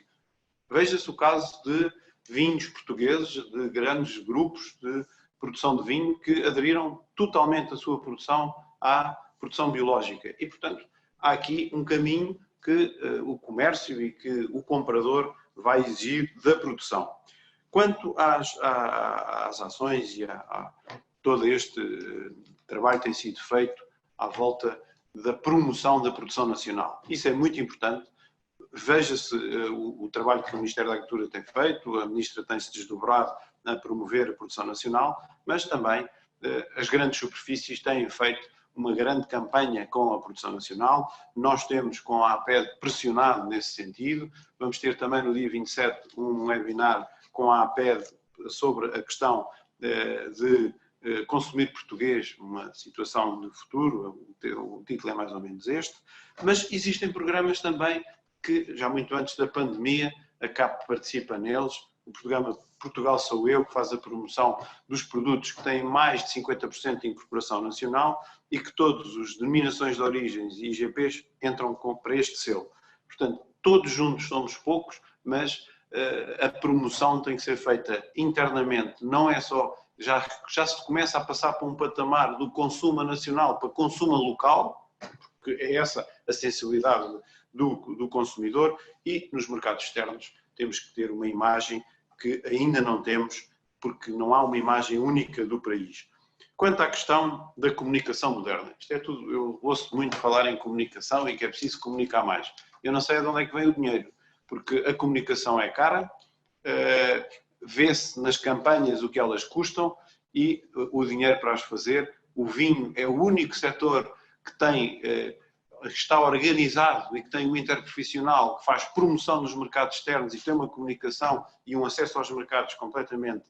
Veja-se o caso de vinhos portugueses, de grandes grupos de produção de vinho que aderiram totalmente a sua produção à produção biológica. E, portanto, há aqui um caminho que o comércio e que o comprador vai exigir da produção. Quanto às ações e a todo este trabalho que tem sido feito à volta da promoção da produção nacional. Isso é muito importante. Veja-se o trabalho que o Ministério da Agricultura tem feito, a Ministra tem-se desdobrado a promover a produção nacional, mas também as grandes superfícies têm feito uma grande campanha com a produção nacional. Nós temos com a APED pressionado nesse sentido. Vamos ter também no dia 27 um webinar com a APED sobre a questão de consumir português, uma situação de futuro, o título é mais ou menos este. Mas existem programas também que, já muito antes da pandemia, a CAP participa neles. O programa Portugal Sou Eu, que faz a promoção dos produtos que têm mais de 50% de incorporação nacional e que todas as denominações de origens e IGPs entram para este selo. Portanto, todos juntos somos poucos, mas a promoção tem que ser feita internamente. Não é só... Já se começa a passar para um patamar do consumo nacional para consumo local, porque é essa a sensibilidade do consumidor, e nos mercados externos temos que ter uma imagem que ainda não temos, porque não há uma imagem única do país. Quanto à questão da comunicação moderna, isto é tudo, eu ouço muito falar em comunicação e que é preciso comunicar mais. Eu não sei de onde é que vem o dinheiro, porque a comunicação é cara, vê-se nas campanhas o que elas custam e o dinheiro para as fazer. O vinho é o único setor que tem... está organizado e que tem um interprofissional que faz promoção nos mercados externos e tem uma comunicação e um acesso aos mercados completamente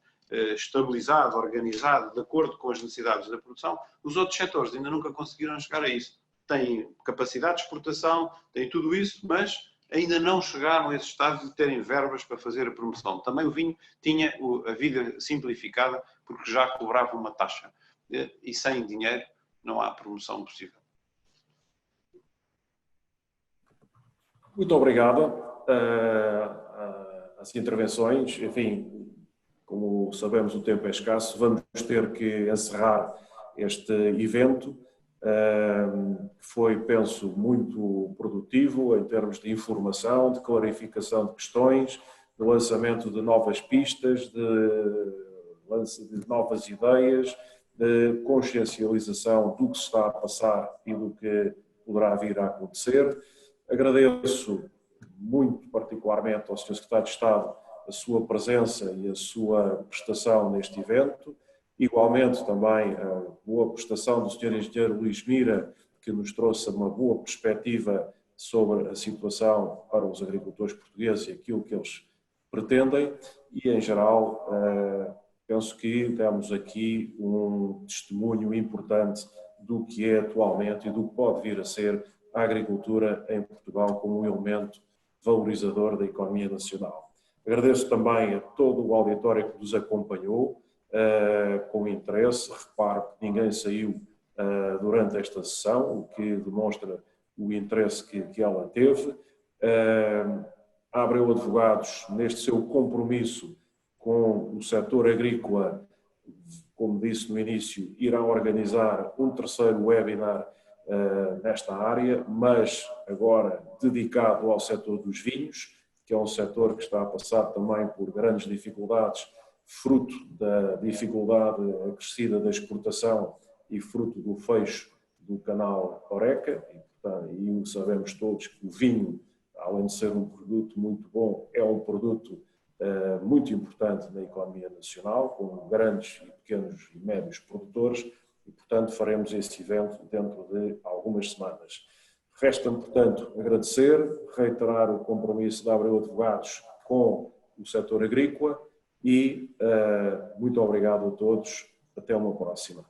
estabilizado, organizado, de acordo com as necessidades da produção. Os outros setores ainda nunca conseguiram chegar a isso. Têm capacidade de exportação, têm tudo isso, mas ainda não chegaram a esse estado de terem verbas para fazer a promoção. Também o vinho tinha a vida simplificada porque já cobrava uma taxa. E sem dinheiro não há promoção possível. Muito obrigado. As intervenções, enfim, como sabemos o tempo é escasso, vamos ter que encerrar este evento, que foi, penso, muito produtivo em termos de informação, de clarificação de questões, de lançamento de novas pistas, de novas ideias, de consciencialização do que se está a passar e do que poderá vir a acontecer. Agradeço muito particularmente ao Sr. Secretário de Estado a sua presença e a sua prestação neste evento. Igualmente também a boa prestação do Sr. Engenheiro Luís Mira, que nos trouxe uma boa perspectiva sobre a situação para os agricultores portugueses e aquilo que eles pretendem. E, em geral, penso que demos aqui um testemunho importante do que é atualmente e do que pode vir a ser a agricultura em Portugal como um elemento valorizador da economia nacional. Agradeço também a todo o auditório que nos acompanhou com interesse. Reparo que ninguém saiu durante esta sessão, o que demonstra o interesse que ela teve. A Abreu Advogados, neste seu compromisso com o setor agrícola, como disse no início, irá organizar um terceiro webinar nesta área, mas agora dedicado ao setor dos vinhos, que é um setor que está a passar também por grandes dificuldades, fruto da dificuldade acrescida da exportação e fruto do fecho do canal Horeca, e sabemos todos que o vinho, além de ser um produto muito bom, é um produto muito importante na economia nacional, com grandes e pequenos e médios produtores, e, portanto, faremos esse evento dentro de algumas semanas. Resta-me, portanto, agradecer, reiterar o compromisso da Abreu Advogados com o setor agrícola e muito obrigado a todos. Até uma próxima.